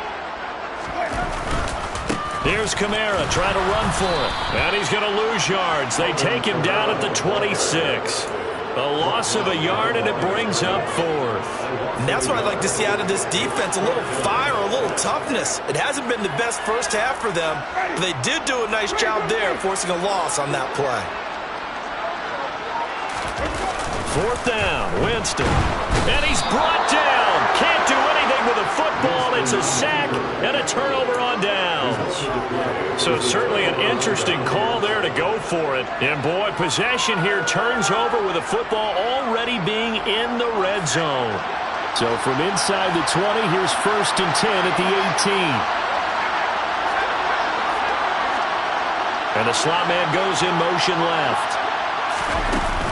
Here's Kamara trying to run for it. And he's going to lose yards. They take him down at the 26. A loss of a yard, and it brings up 4th. And that's what I'd like to see out of this defense, a little fire, a little toughness. It hasn't been the best first half for them, but they did do a nice job there, forcing a loss on that play. 4th down, Winston. And he's brought down. Can't do anything with a football. It's a sack and a turnover on downs. So certainly an interesting call there to go for it. And boy, possession here turns over with a football already being in the red zone. So from inside the 20, here's 1st and 10 at the 18. And the slot man goes in motion left.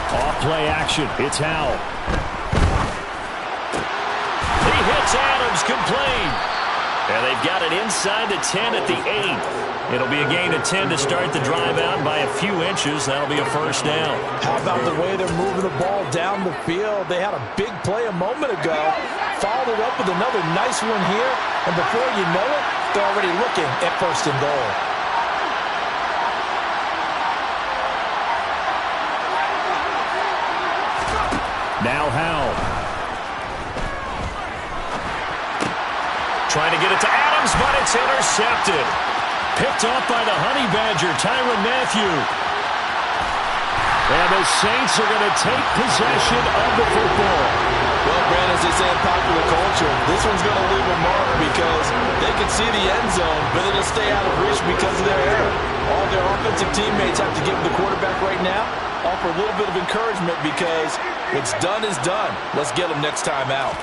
Off play action. It's Howell. He hits Adams, complete. And they've got it inside the 10 at the 8. It'll be a gain of 10 to start the drive out by a few inches. That'll be a first down. How about the way they're moving the ball down the field? They had a big play a moment ago. Followed it up with another nice one here. And before you know it, they're already looking at 1st and goal. Now Howell. Trying to get it to Adams, but it's intercepted. Picked off by the Honey Badger, Tyrann Mathieu. And the Saints are going to take possession of the football. Well, Brandon, as they say in popular culture, this one's going to leave a mark because they can see the end zone, but it'll stay out of reach because of their error. All their offensive teammates have to give the quarterback right now offer a little bit of encouragement because what's done is done. Let's get them next time out.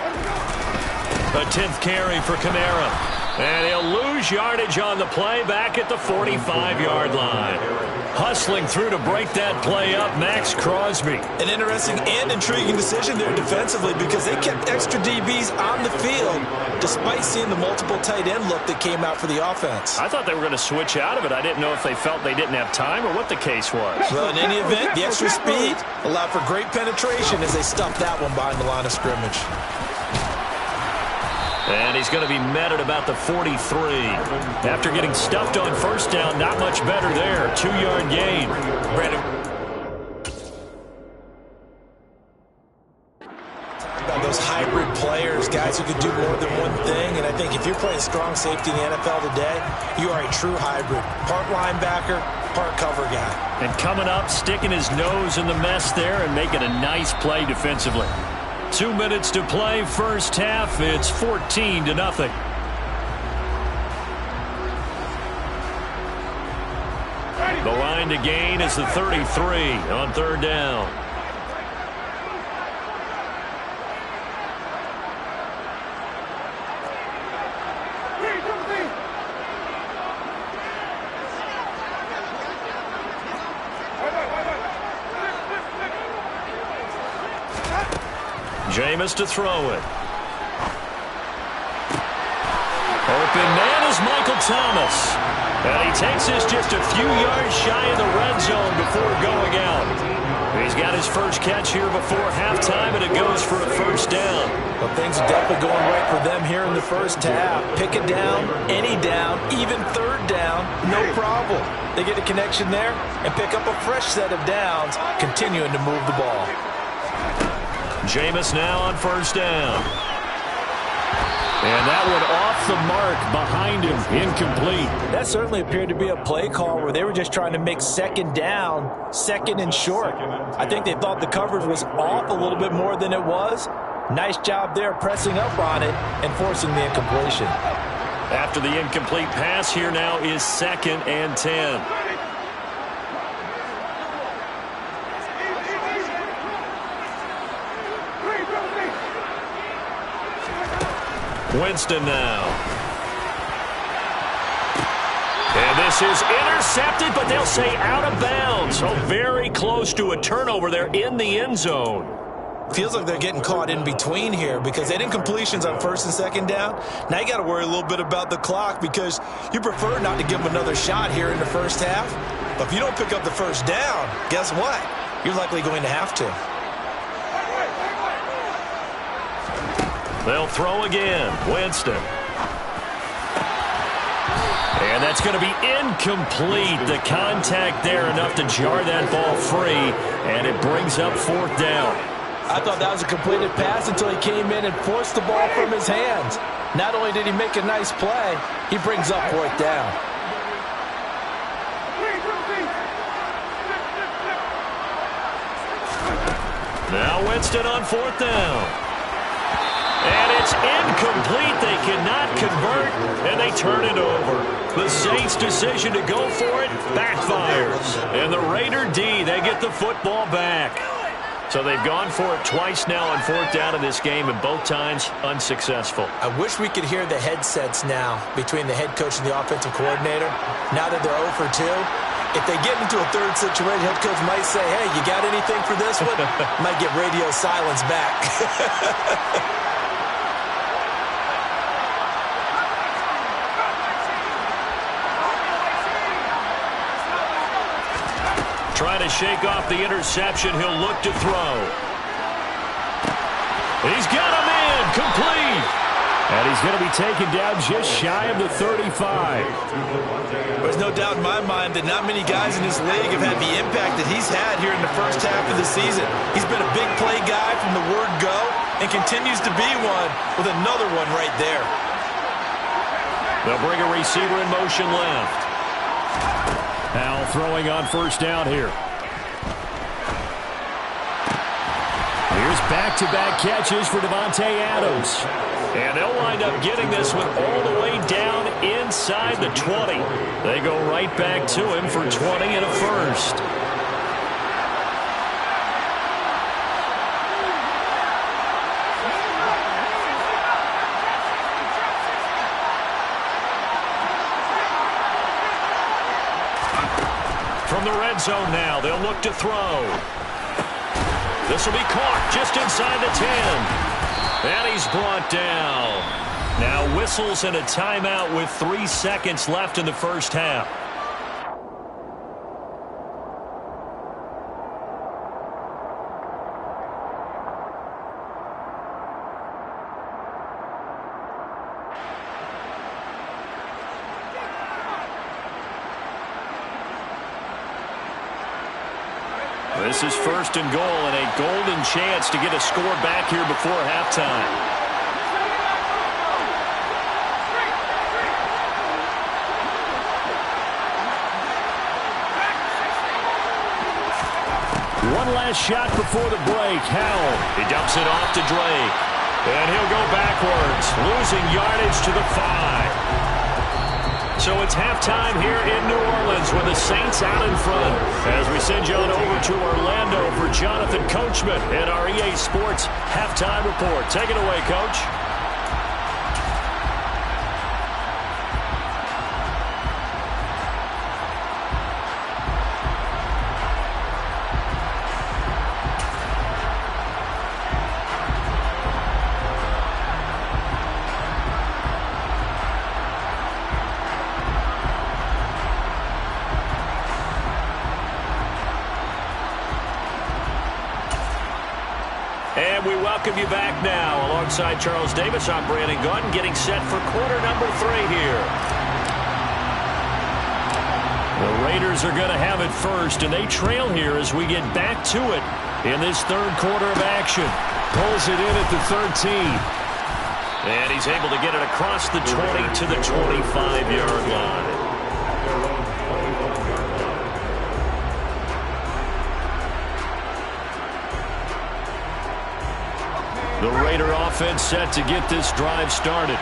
A 10th carry for Kamara. And he'll lose yardage on the play back at the 45-yard line. Hustling through to break that play up, Max Crosby. An interesting and intriguing decision there defensively because they kept extra DBs on the field despite seeing the multiple tight end look that came out for the offense. I thought they were going to switch out of it. I didn't know if they felt they didn't have time or what the case was. Well, in any event, the extra speed allowed for great penetration as they stuffed that one behind the line of scrimmage. And he's going to be met at about the 43. After getting stuffed on first down, not much better there. 2-yard gain. Brandon. About those hybrid players, guys who can do more than one thing. And I think if you're playing strong safety in the NFL today, you are a true hybrid. Part linebacker, part cover guy. And coming up, sticking his nose in the mess there and making a nice play defensively. 2 minutes to play, first half. It's 14-0. The line to gain is the 33 on 3rd down. Jameis to throw it. Open man is Michael Thomas. And he takes this just a few yards shy of the red zone before going out. He's got his first catch here before halftime, and it goes for a first down. Well, things are definitely going right for them here in the first half. Pick it down, any down, even 3rd down, no problem. They get a connection there and pick up a fresh set of downs, continuing to move the ball. Jameis now on first down. And that one off the mark behind him, incomplete. That certainly appeared to be a play call where they were just trying to make second down, second and short. I think they thought the coverage was off a little bit more than it was. Nice job there pressing up on it and forcing the incompletion. After the incomplete pass, here now is 2nd and 10. Winston now. And this is intercepted, but they'll say out of bounds. So very close to a turnover there in the end zone. Feels like they're getting caught in between here because they didn't incompletions on 1st and 2nd down. Now you got to worry a little bit about the clock because you prefer not to give them another shot here in the first half. But if you don't pick up the first down, guess what? You're likely going to have to. They'll throw again. Winston. And that's going to be incomplete. The contact there enough to jar that ball free. And it brings up 4th down. I thought that was a completed pass until he came in and forced the ball from his hands. Not only did he make a nice play, he brings up 4th down. Now Winston on 4th down. And it's incomplete. They cannot convert, and they turn it over. The Saints' decision to go for it backfires. And the Raider D, they get the football back. So they've gone for it twice now on 4th down in this game, and both times unsuccessful. I wish we could hear the headsets now between the head coach and the offensive coordinator. Now that they're 0 for 2, if they get into a third situation, head coach might say, hey, you got anything for this one? Might get radio silence back. Trying to shake off the interception. He'll look to throw. He's got him in. Complete. And he's going to be taken down just shy of the 35. There's no doubt in my mind that not many guys in this league have had the impact that he's had here in the first half of the season. He's been a big play guy from the word go and continues to be one with another one right there. They'll bring a receiver in motion left. Now throwing on first down here. Here's back-to-back catches for Davante Adams. And they'll wind up getting this one all the way down inside the 20. They go right back to him for 20 and a first. From the red zone now, they'll look to throw. This will be caught just inside the 10. And he's brought down. Now whistles and a timeout with 3 seconds left in the first half. This is 1st and goal and a golden chance to get a score back here before halftime. One last shot before the break. Howell. He dumps it off to Drake. And he'll go backwards, losing yardage to the 5. So it's halftime here in New Orleans with the Saints out in front. As we send you on over to Orlando for Jonathan Coachman and our EA Sports halftime report. Take it away, Coach. And we welcome you back now. Alongside Charles Davis, I'm Brandon Gordon, getting set for quarter number 3 here. The Raiders are going to have it first, and they trail here as we get back to it in this third quarter of action. Pulls it in at the 13. And he's able to get it across the 20 to the 25-yard line. The Raider offense set to get this drive started.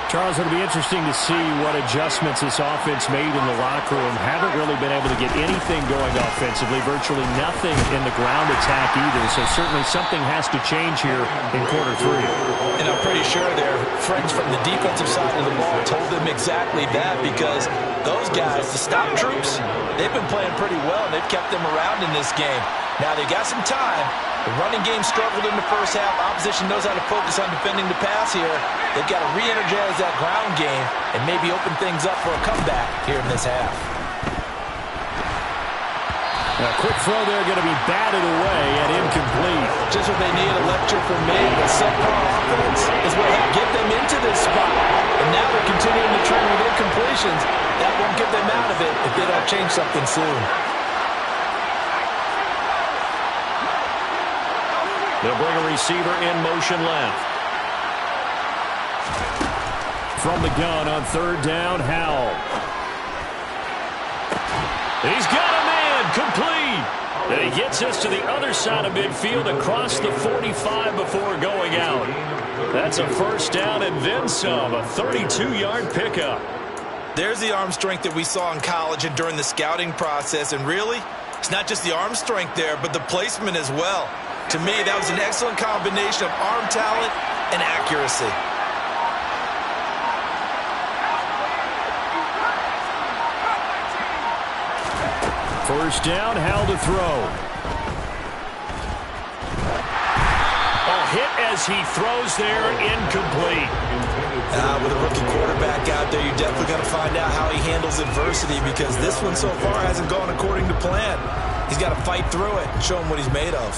Charles, it'll be interesting to see what adjustments this offense made in the locker room. Haven't really been able to get anything going offensively, virtually nothing in the ground attack either. So certainly something has to change here in quarter 3. And I'm pretty sure their friends from the defensive side of the ball told them exactly that, because those guys, the stop troops, they've been playing pretty well, and they've kept them around in this game. Now they got some time. The running game struggled in the first half. Opposition knows how to focus on defending the pass here. They've got to re-energize that ground game and maybe open things up for a comeback here in this half. A quick throw there, going to be batted away and incomplete. Just what they need, a lecture from me. The subpar offense is what helped get them into this spot. And now they're continuing to trend with incompletions. That won't get them out of it if they don't change something soon. They'll bring a receiver in motion left. From the gun on 3rd down, Howell. He's got a man, complete. And he gets us to the other side of midfield across the 45 before going out. That's a first down and then some, a 32-yard pickup. There's the arm strength that we saw in college and during the scouting process. And really, it's not just the arm strength there, but the placement as well. To me, that was an excellent combination of arm talent and accuracy. First down, Howell to throw. A hit as he throws there, incomplete. With a rookie quarterback out there, you're definitely going to find out how he handles adversity, because this one so far hasn't gone according to plan. He's got to fight through it and show him what he's made of.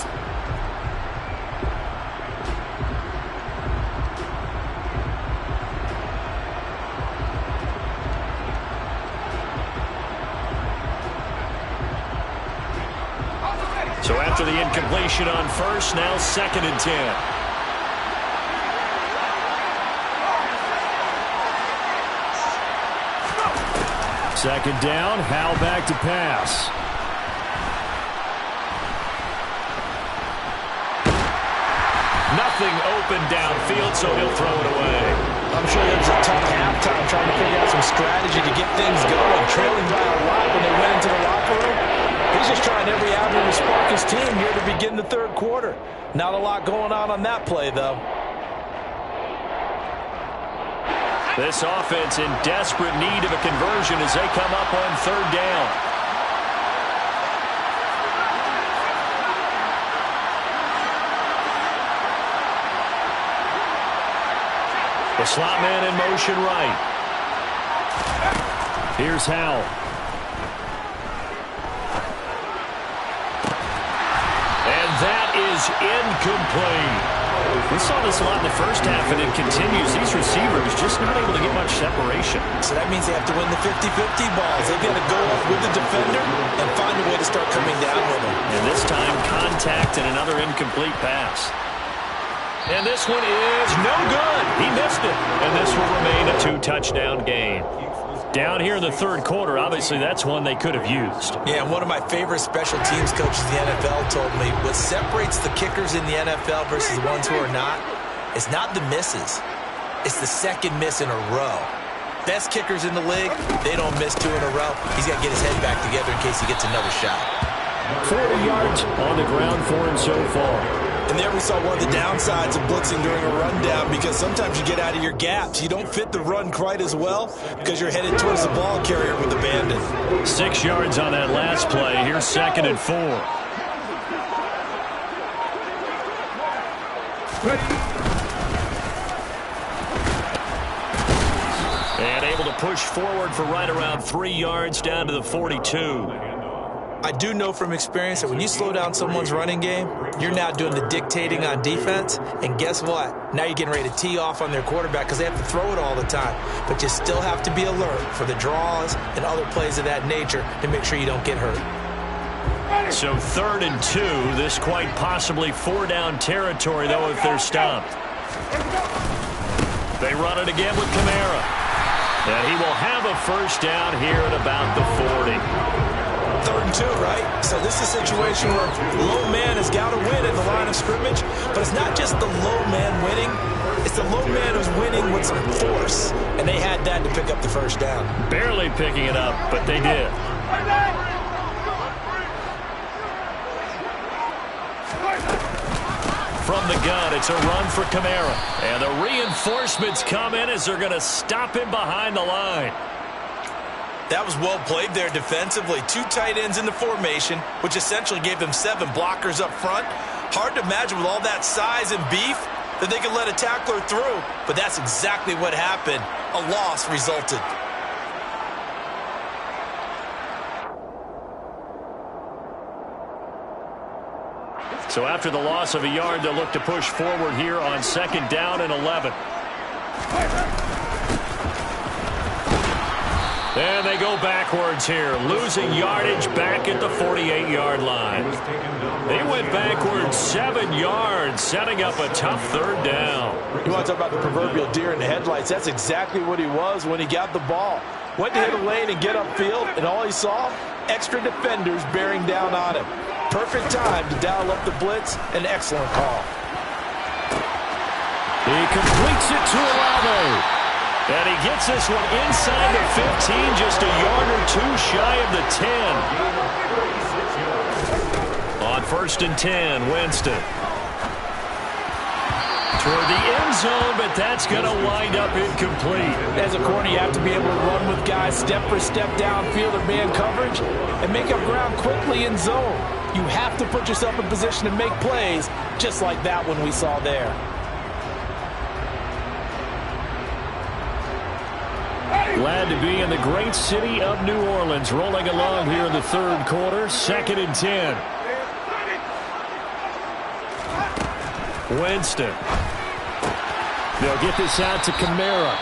So after the incompletion on first, now 2nd and 10. Second down, Howell back to pass. Nothing open downfield, so he'll throw it away. I'm sure it was a tough halftime trying to figure out some strategy to get things going, trailing by a lot when they went into the locker room. He's just trying every avenue to spark his team here to begin the 3rd quarter. Not a lot going on that play, though. This offense in desperate need of a conversion as they come up on 3rd down. The slot man in motion right. Here's Howell. And that is incomplete. We saw this a lot in the first half, and it continues. These receivers just not able to get much separation. So that means they have to win the 50-50 balls. They've got to go up with the defender and find a way to start coming down with them. And this time, contact and another incomplete pass. And this one is no good. He missed it. And this will remain a 2-touchdown game. Down here in the 3rd quarter, obviously that's one they could have used. Yeah, and one of my favorite special teams coaches in the NFL told me what separates the kickers in the NFL versus the ones who are not, it's not the misses. It's the 2nd miss in a row. Best kickers in the league, they don't miss 2 in a row. He's got to get his head back together in case he gets another shot. 40 yards on the ground for him so far. And there we saw one of the downsides of blitzing during a rundown, because sometimes you get out of your gaps. You don't fit the run quite as well because you're headed towards the ball carrier with abandon. 6 yards on that last play. Here's 2nd and 4. And able to push forward for right around 3 yards down to the 42. I do know from experience that when you slow down someone's running game, you're now doing the dictating on defense. And guess what? Now you're getting ready to tee off on their quarterback because they have to throw it all the time. But you still have to be alert for the draws and other plays of that nature to make sure you don't get hurt. So 3rd and 2. This quite possibly 4-down territory, though, if they're stopped. They run it again with Kamara. And he will have a first down here at about the 40. 3rd and 2, right? So this is a situation where low man has got to win at the line of scrimmage, but it's not just the low man winning. It's the low man who's winning with some force, and they had that to pick up the first down. Barely picking it up, but they did. From the gun, it's a run for Kamara. And the reinforcements come in as they're going to stop him behind the line. That was well played there defensively. 2 tight ends in the formation, which essentially gave them 7 blockers up front. Hard to imagine with all that size and beef that they could let a tackler through, but that's exactly what happened. A loss resulted. So after the loss of a yard, they'll look to push forward here on 2nd down and 11. And they go backwards here, losing yardage back at the 48-yard line. They went backwards 7 yards, setting up a tough 3rd down. You want to talk about the proverbial deer in the headlights? That's exactly what he was when he got the ball. Went to hit a lane and get upfield, and all he saw, extra defenders bearing down on him. Perfect time to dial up the blitz. An excellent call. He completes it to Olave. And he gets this one inside the 15, just a yard or 2 shy of the 10. On 1st and 10, Winston. Toward the end zone, but that's going to wind up incomplete. As a corner, you have to be able to run with guys step for step downfield or man coverage and make up ground quickly in zone. You have to put yourself in position to make plays, just like that one we saw there. Glad to be in the great city of New Orleans, rolling along here in the 3rd quarter, 2nd and 10. Winston. They'll get this out to Kamara.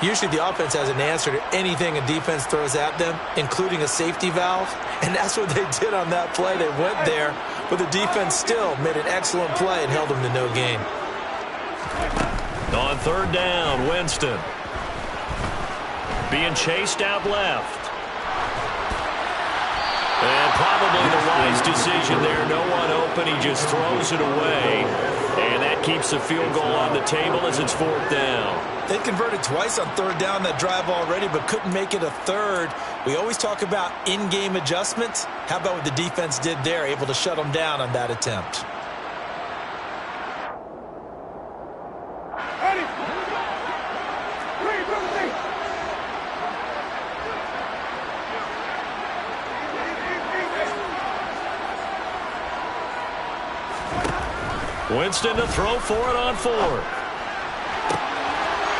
Usually the offense has an answer to anything a defense throws at them, including a safety valve, and that's what they did on that play. They went there, but the defense still made an excellent play and held them to no gain. On 3rd down, Winston. Being chased out left. And probably the wise decision there. No one open. He just throws it away. And that keeps the field goal on the table as it's 4th down. They converted twice on 3rd down that drive already, but couldn't make it a 3rd. We always talk about in-game adjustments. How about what the defense did there, able to shut them down on that attempt? Winston to throw for it on 4th.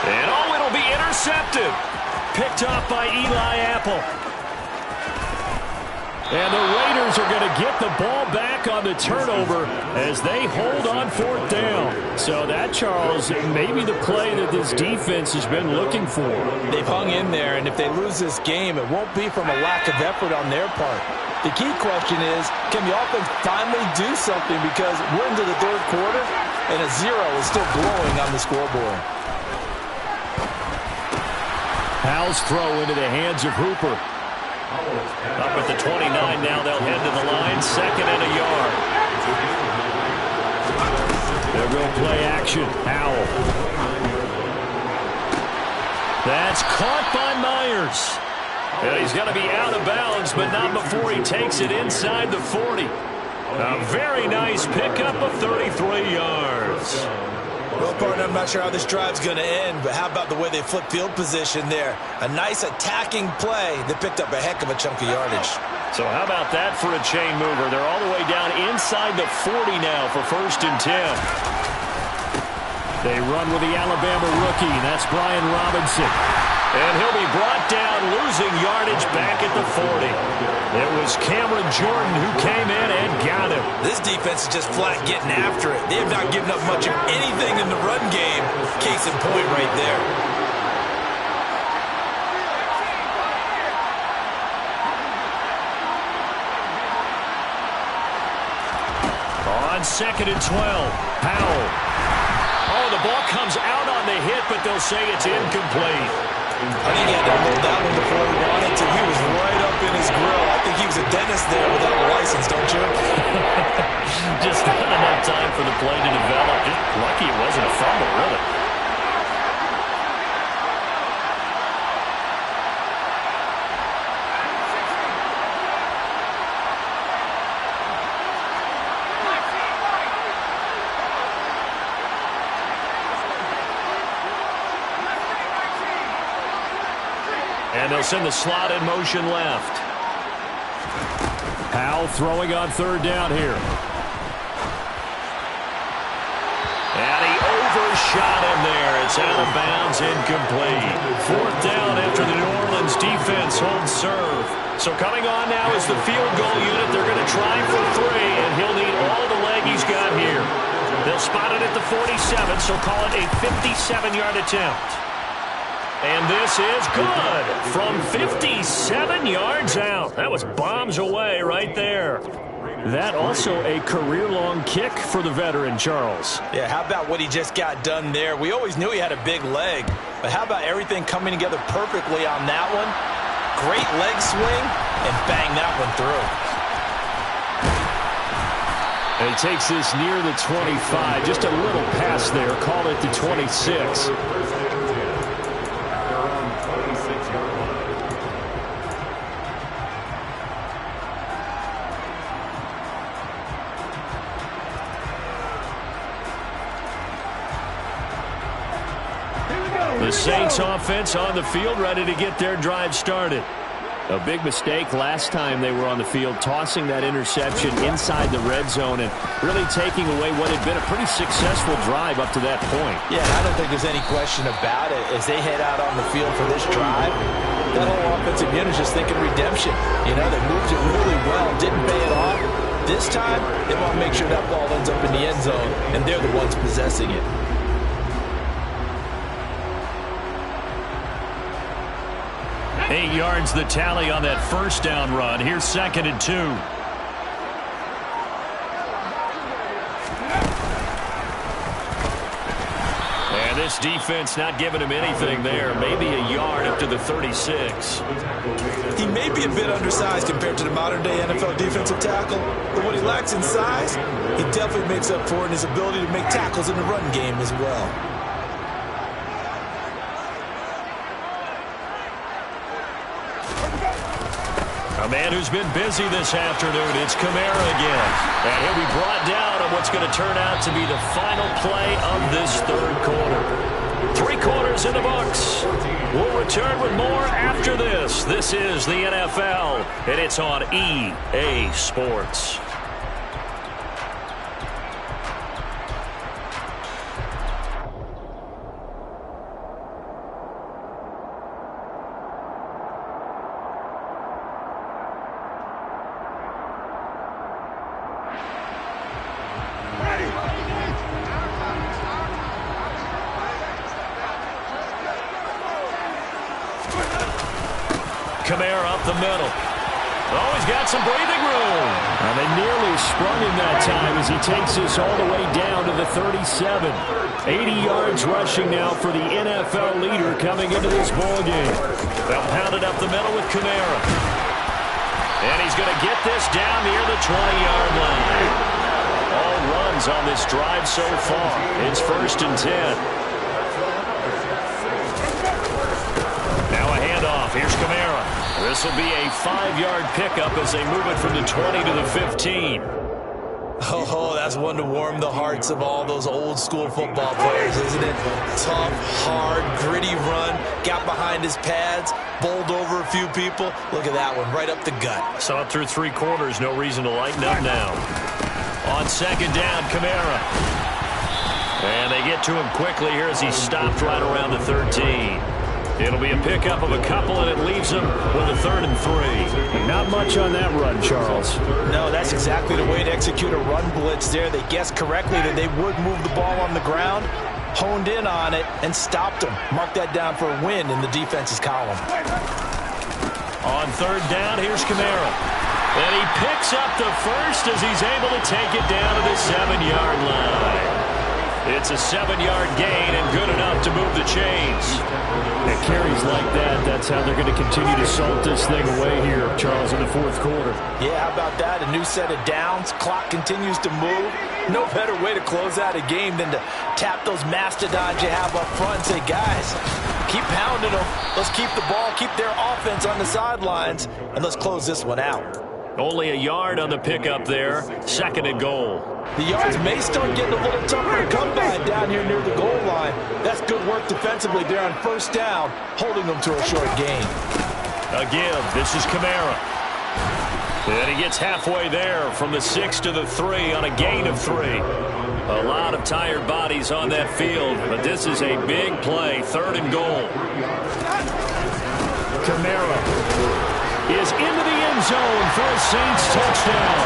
And oh, it'll be intercepted. Picked off by Eli Apple. And the Raiders are going to get the ball back on the turnover as they hold on 4th down. So that, Charles, may be the play that this defense has been looking for. They've hung in there, and if they lose this game, it won't be from a lack of effort on their part. The key question is, can the offense finally do something, because we're into the 3rd quarter, and a 0 is still glowing on the scoreboard. Powell's throw into the hands of Hooper. Up at the 29 now, they'll head to the line, 2nd and a yard. They'll go play action. Powell. That's caught by Myers. And he's going to be out of bounds, but not before he takes it inside the 40. A very nice pickup of 33 yards. Well, partner, I'm not sure how this drive's going to end, but how about the way they flip field position there? A nice attacking play that picked up a heck of a chunk of yardage. So how about that for a chain mover? They're all the way down inside the 40 now for 1st and 10. They run with the Alabama rookie. That's Brian Robinson. And he'll be brought down, losing yardage back at the 40. It was Cameron Jordan who came in and got him. This defense is just flat getting after it. They have not given up much of anything in the run game. Case in point right there. on 2nd and 12. Powell. Oh, the ball comes out on the hit, but they'll say it's incomplete. I think he had to hold that one before he wanted to. He was right up in his grill. I think he was a dentist there without a license, don't you? Just not enough time for the play to develop. Just lucky it wasn't a fumble, really. And they'll send the slot in motion left. Powell throwing on 3rd down here. And he overshot him there. It's out of bounds, incomplete. 4th down after the New Orleans defense holds serve. So coming on now is the field goal unit. They're going to try for 3, and he'll need all the leg he's got here. They'll spot it at the 47, so call it a 57-yard attempt. And this is good from 57 yards out. That was bombs away right there. That also a career-long kick for the veteran, Charles. Yeah, how about what he just got done there? We always knew he had a big leg, but how about everything coming together perfectly on that one? Great leg swing, and bang that one through. And he takes this near the 25, just a little pass there, call it the 26. The Saints offense on the field, ready to get their drive started. A big mistake last time they were on the field, tossing that interception inside the red zone and really taking away what had been a pretty successful drive up to that point. Yeah, I don't think there's any question about it. As they head out on the field for this drive, that whole offensive unit is just thinking redemption. You know, they moved it really well, didn't pay it off. This time, they want to make sure that ball ends up in the end zone, and they're the ones possessing it. 8 yards the tally on that 1st down run. Here's 2nd and 2. And this defense not giving him anything there. Maybe a yard up to the 36. He may be a bit undersized compared to the modern-day NFL defensive tackle, but what he lacks in size, he definitely makes up for in his ability to make tackles in the run game as well. A man who's been busy this afternoon, it's Kamara again. And he'll be brought down on what's going to turn out to be the final play of this 3rd quarter. 3 quarters in the books. We'll return with more after this. This is the NFL, and it's on EA Sports. Kamara up the middle. Oh, he's got some breathing room. And they nearly sprung him that time as he takes this all the way down to the 37. 80 yards rushing now for the NFL leader coming into this ballgame. They'll pound it up the middle with Kamara. And he's going to get this down near the 20-yard line. All runs on this drive so far. It's 1st and 10. Now a handoff. Here's Kamara. This will be a 5-yard pickup as they move it from the 20 to the 15. Oh, that's one to warm the hearts of all those old-school football players, isn't it? Tough, hard, gritty run, got behind his pads, bowled over a few people. Look at that one, right up the gut. Saw it through 3 quarters, no reason to lighten up now. On 2nd down, Kamara. And they get to him quickly here as he stopped right around the 13. It'll be a pickup of a couple, and it leaves him with a 3rd and 3. Not much on that run, Charles. No, that's exactly the way to execute a run blitz there. They guessed correctly that they would move the ball on the ground, honed in on it, and stopped them. Mark that down for a win in the defense's column. On 3rd down, here's Kamara. And he picks up the first as he's able to take it down to the 7-yard line. It's a 7-yard gain and good enough to move the chains. And carries like that, that's how they're going to continue to salt this thing away here, Charles, in the fourth quarter. Yeah, how about that? A new set of downs. Clock continues to move. No better way to close out a game than to tap those mastodons you have up front and say, guys, keep pounding them. Let's keep the ball, keep their offense on the sidelines, and let's close this one out. Only a yard on the pickup there. 2nd and goal. The yards may start getting a little tougher to come by down here near the goal line. That's good work defensively there on 1st down, holding them to a short gain. A give. This is Kamara. And he gets halfway there from the 6 to the 3 on a gain of 3. A lot of tired bodies on that field, but this is a big play. 3rd and goal. Kamara is into the end zone for a Saints touchdown.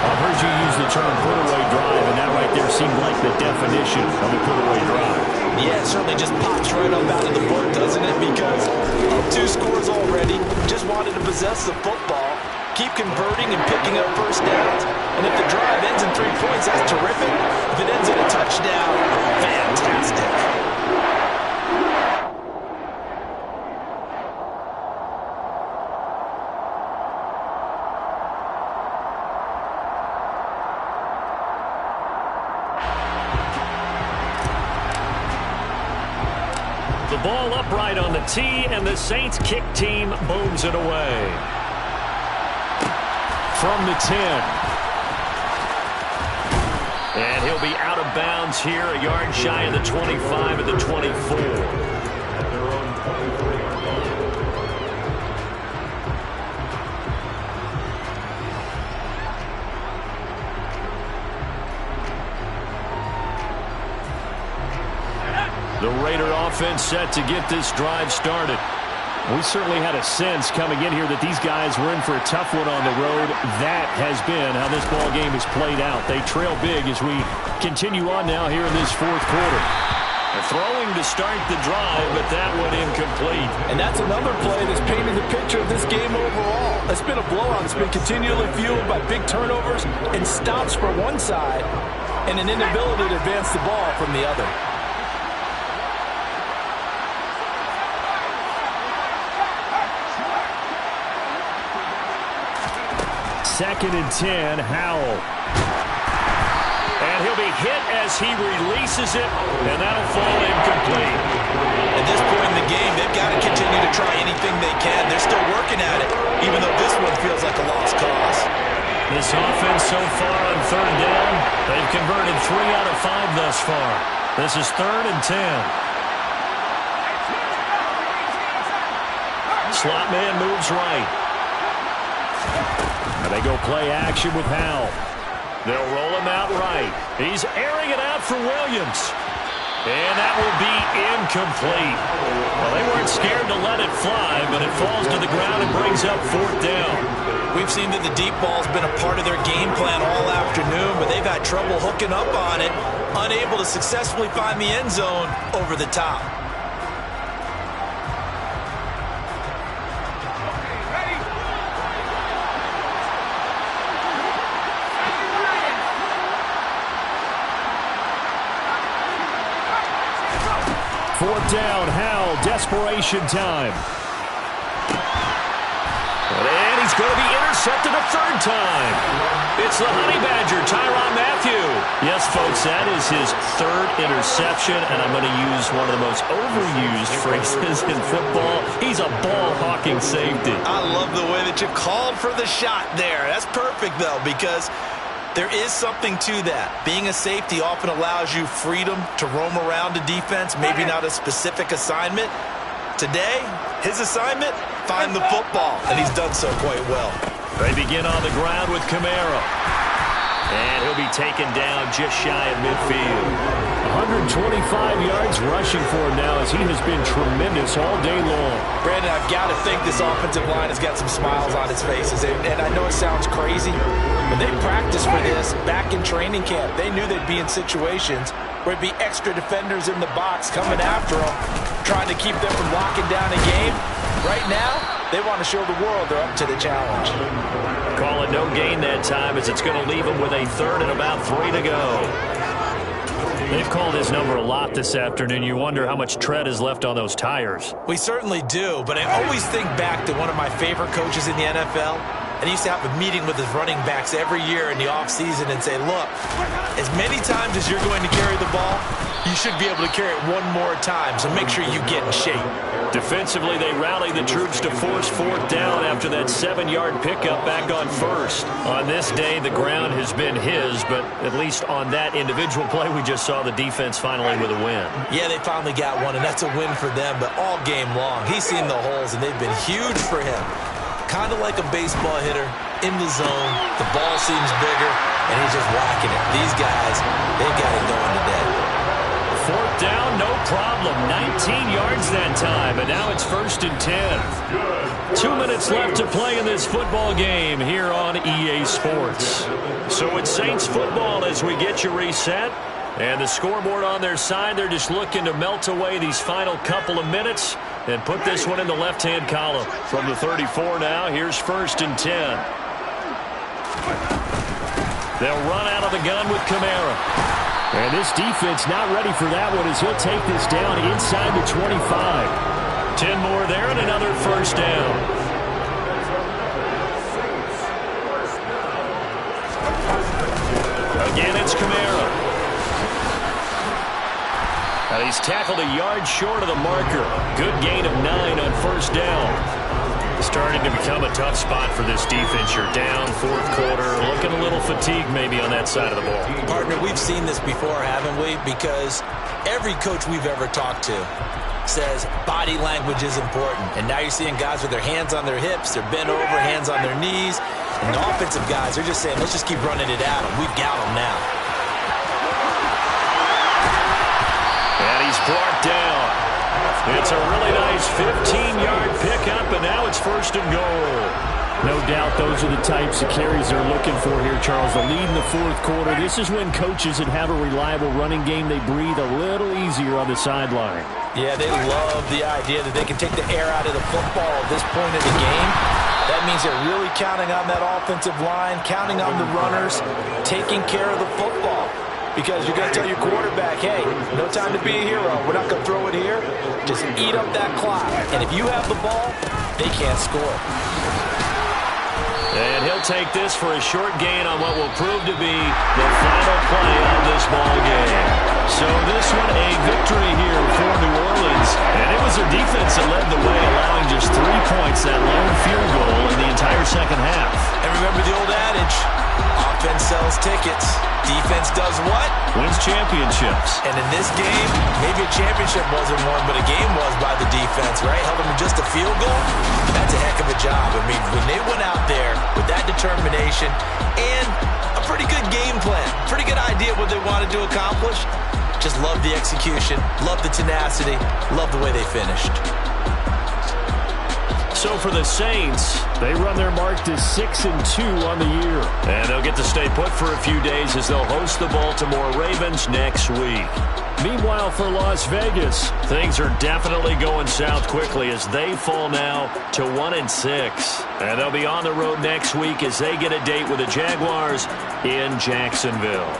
I've heard you use the term put-away drive, and that right there seemed like the definition of a put-away drive. Yeah, it certainly just pops right up out of the book, doesn't it? Because up 2 scores already, just wanted to possess the football, keep converting and picking up 1st downs. And if the drive ends in 3 points, that's terrific. If it ends in a touchdown, fantastic. Ball upright on the tee, and the Saints kick team booms it away. From the 10. And he'll be out of bounds here, a yard shy of the 25 of the 24. The Raider offense set to get this drive started. We certainly had a sense coming in here that these guys were in for a tough one on the road. That has been how this ball game has played out. They trail big as we continue on now here in this 4th quarter. Throwing to start the drive, but that one incomplete. And that's another play that's painted the picture of this game overall. It's been a blowout. It's been continually fueled by big turnovers and stops for one side and an inability to advance the ball from the other. 2nd and 10, Howell. And he'll be hit as he releases it, and that'll fall incomplete. At this point in the game, they've got to continue to try anything they can. They're still working at it, even though this one feels like a lost cause. This offense so far on 3rd down, they've converted 3 out of 5 thus far. This is 3rd and 10. Slot man moves right. And they go play action with Howell. They'll roll him out right. He's airing it out for Williams. And that will be incomplete. Well, they weren't scared to let it fly, but it falls to the ground and brings up 4th down. We've seen that the deep ball's been a part of their game plan all afternoon, but they've had trouble hooking up on it, unable to successfully find the end zone over the top. Fourth down, Howell, desperation time. And he's going to be intercepted a 3rd time. It's the Honey Badger, Tyrann Mathieu. Yes, folks, that is his 3rd interception, and I'm going to use one of the most overused phrases in football. He's a ball-hawking safety. I love the way that you called for the shot there. That's perfect, though, because there is something to that. Being a safety often allows you freedom to roam around a defense, maybe not a specific assignment. Today, his assignment, find the football, and he's done so quite well. They begin on the ground with Kamara. And he'll be taken down just shy of midfield. 125 yards rushing for him now as he has been tremendous all day long. Brandon, I've got to think this offensive line has got some smiles on its faces. And I know it sounds crazy, but they practiced for this back in training camp. They knew they'd be in situations where it'd be extra defenders in the box coming after them, trying to keep them from locking down a game. Right now, they want to show the world they're up to the challenge. call it no gain that time as it's going to leave him with a third and about 3 to go. They've called his number a lot this afternoon. You wonder how much tread is left on those tires. We certainly do, but I always think back to one of my favorite coaches in the NFL. And he used to have a meeting with his running backs every year in the offseason and say, look, as many times as you're going to carry the ball, you should be able to carry it one more time, so make sure you get in shape. Defensively, they rally the troops to force 4th down after that 7-yard pickup back on 1st. On this day, the ground has been his, but at least on that individual play, we just saw the defense finally with a win. Yeah, they finally got one, and that's a win for them, but all game long, he's seen the holes, and they've been huge for him. Kind of like a baseball hitter, in the zone, the ball seems bigger, and he's just whacking it. These guys, they've got it going today. 4th down, no problem. 19 yards that time, and now it's 1st and 10. 2 minutes left to play in this football game here on EA Sports. So it's Saints football as we get you reset. And the scoreboard on their side, they're just looking to melt away these final couple of minutes and put this one in the left-hand column. From the 34 now, here's 1st and 10. They'll run out of the gun with Kamara. And this defense not ready for that one as he'll take this down inside the 25. 10 more there and another 1st down. Again, it's Kamara. Now he's tackled a yard short of the marker. Good gain of 9 on 1st down. Starting to become a tough spot for this defense. You're down 4th quarter, looking a little fatigued maybe on that side of the ball. Partner, we've seen this before, haven't we? Because every coach we've ever talked to says body language is important. And now you're seeing guys with their hands on their hips, they're bent over, hands on their knees. And the offensive guys, they're just saying, let's just keep running it at them. We've got them now. And he's brought down. It's a really nice 15-yard pickup, and now it's 1st and goal. No doubt those are the types of carries they're looking for here, Charles. The lead in the 4th quarter. This is when coaches that have a reliable running game, they breathe a little easier on the sideline. Yeah, they love the idea that they can take the air out of the football at this point in the game. That means they're really counting on that offensive line, counting on the runners, taking care of the football. Because you're going to tell your quarterback, hey, no time to be a hero. We're not going to throw it here. Just eat up that clock. And if you have the ball, they can't score. And he'll take this for a short gain on what will prove to be the final play of this ball game. So this one a victory here for New Orleans. And it was their defense that led the way, allowing just 3 points, that lone field goal in the entire second half. And remember the old adage, offense sells tickets. Defense does what? Wins championships. And in this game, maybe a championship wasn't won, but a game was by the defense, right? Held them to just a field goal. That's a heck of a job. I mean, when they went out there with that determination and a pretty good game plan, pretty good idea what they wanted to accomplish, just love the execution, love the tenacity, love the way they finished. So for the Saints, they run their mark to 6-2 on the year. And they'll get to stay put for a few days as they'll host the Baltimore Ravens next week. Meanwhile, for Las Vegas, things are definitely going south quickly as they fall now to 1-6. And they'll be on the road next week as they get a date with the Jaguars in Jacksonville.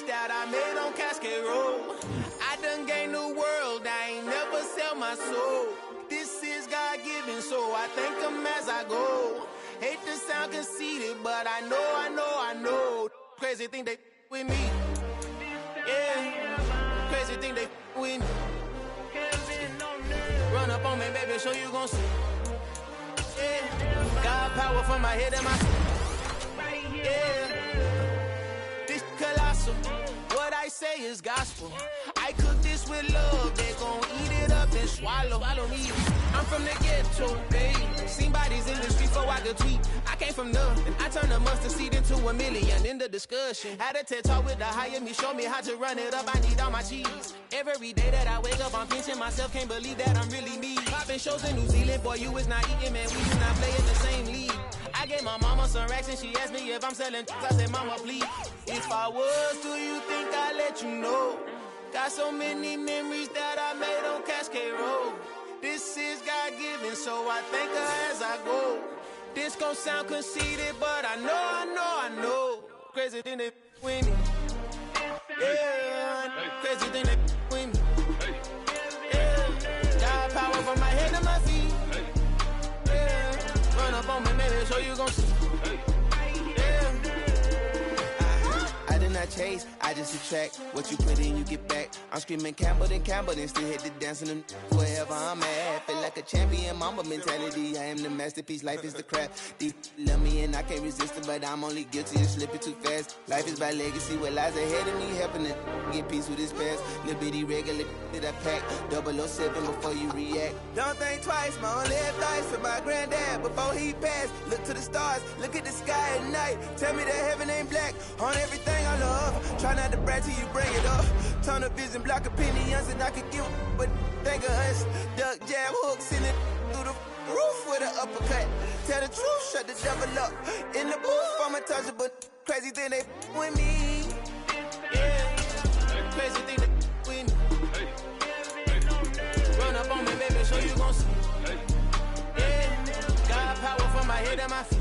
that I made on Cascade Road. I done gained the world, I ain't never sell my soul. This is God-given, so I thank him as I go. Hate to sound conceited, but I know. Crazy thing they with me. Yeah, crazy thing they with me. Run up on me, baby, so you gon' see. Yeah, God power from my head and my feet. Yeah, this colossal. What I say is gospel. I cook this with love, they gon' eat it up and swallow. Follow me. I'm from the ghetto, babe. Seen bodies in the street before I could tweet. I came from nothing. I turned a mustard seed into $1 million in the discussion. Had a TED talk with the higher me, show me how to run it up. I need all my cheese. Every day that I wake up, I'm pinching myself. Can't believe that I'm really me. Popping shows in New Zealand, boy, you is not eating, man. We do not play in the same league. I gave my mama some racks and she asked me if I'm selling. I said, mama, please. If I was, do you think I'd let you know? Got so many memories that I made on Cascade Road. This is God-given, so I thank her as I go. This gon' sound conceited, but I know. Crazy thing they with me. Yeah, crazy thing they with me. Yeah, got power from my head to my feet. Yeah, run up on me, baby, so you gon' see. I chase, I just attract what you put in, you get back. I'm screaming Campbell, then still hit the dance and them wherever I'm at. Feel like a champion, mamba mentality. I am the masterpiece, life is the crap. Deep love me and I can't resist it, but I'm only guilty of slipping too fast. Life is by legacy, what lies ahead of me, helping to get peace with his past. Little bitty regular that I pack, 007 before you react. Don't think twice, my only advice for my granddad before he passed. Look to the stars, look at the sky at night. Tell me that heaven ain't black on everything I love. Try not to brag till you bring it up. Tunnel vision, block opinions, and I could give but think of us. Duck, jab, hook, send it through the roof with an uppercut. Tell the truth, shut the devil up. In the booth, I'm untouchable. Crazy thing they with me. Yeah, crazy thing they with me. Run up on me, baby, so you gon' see. Yeah, got power from my head and my feet.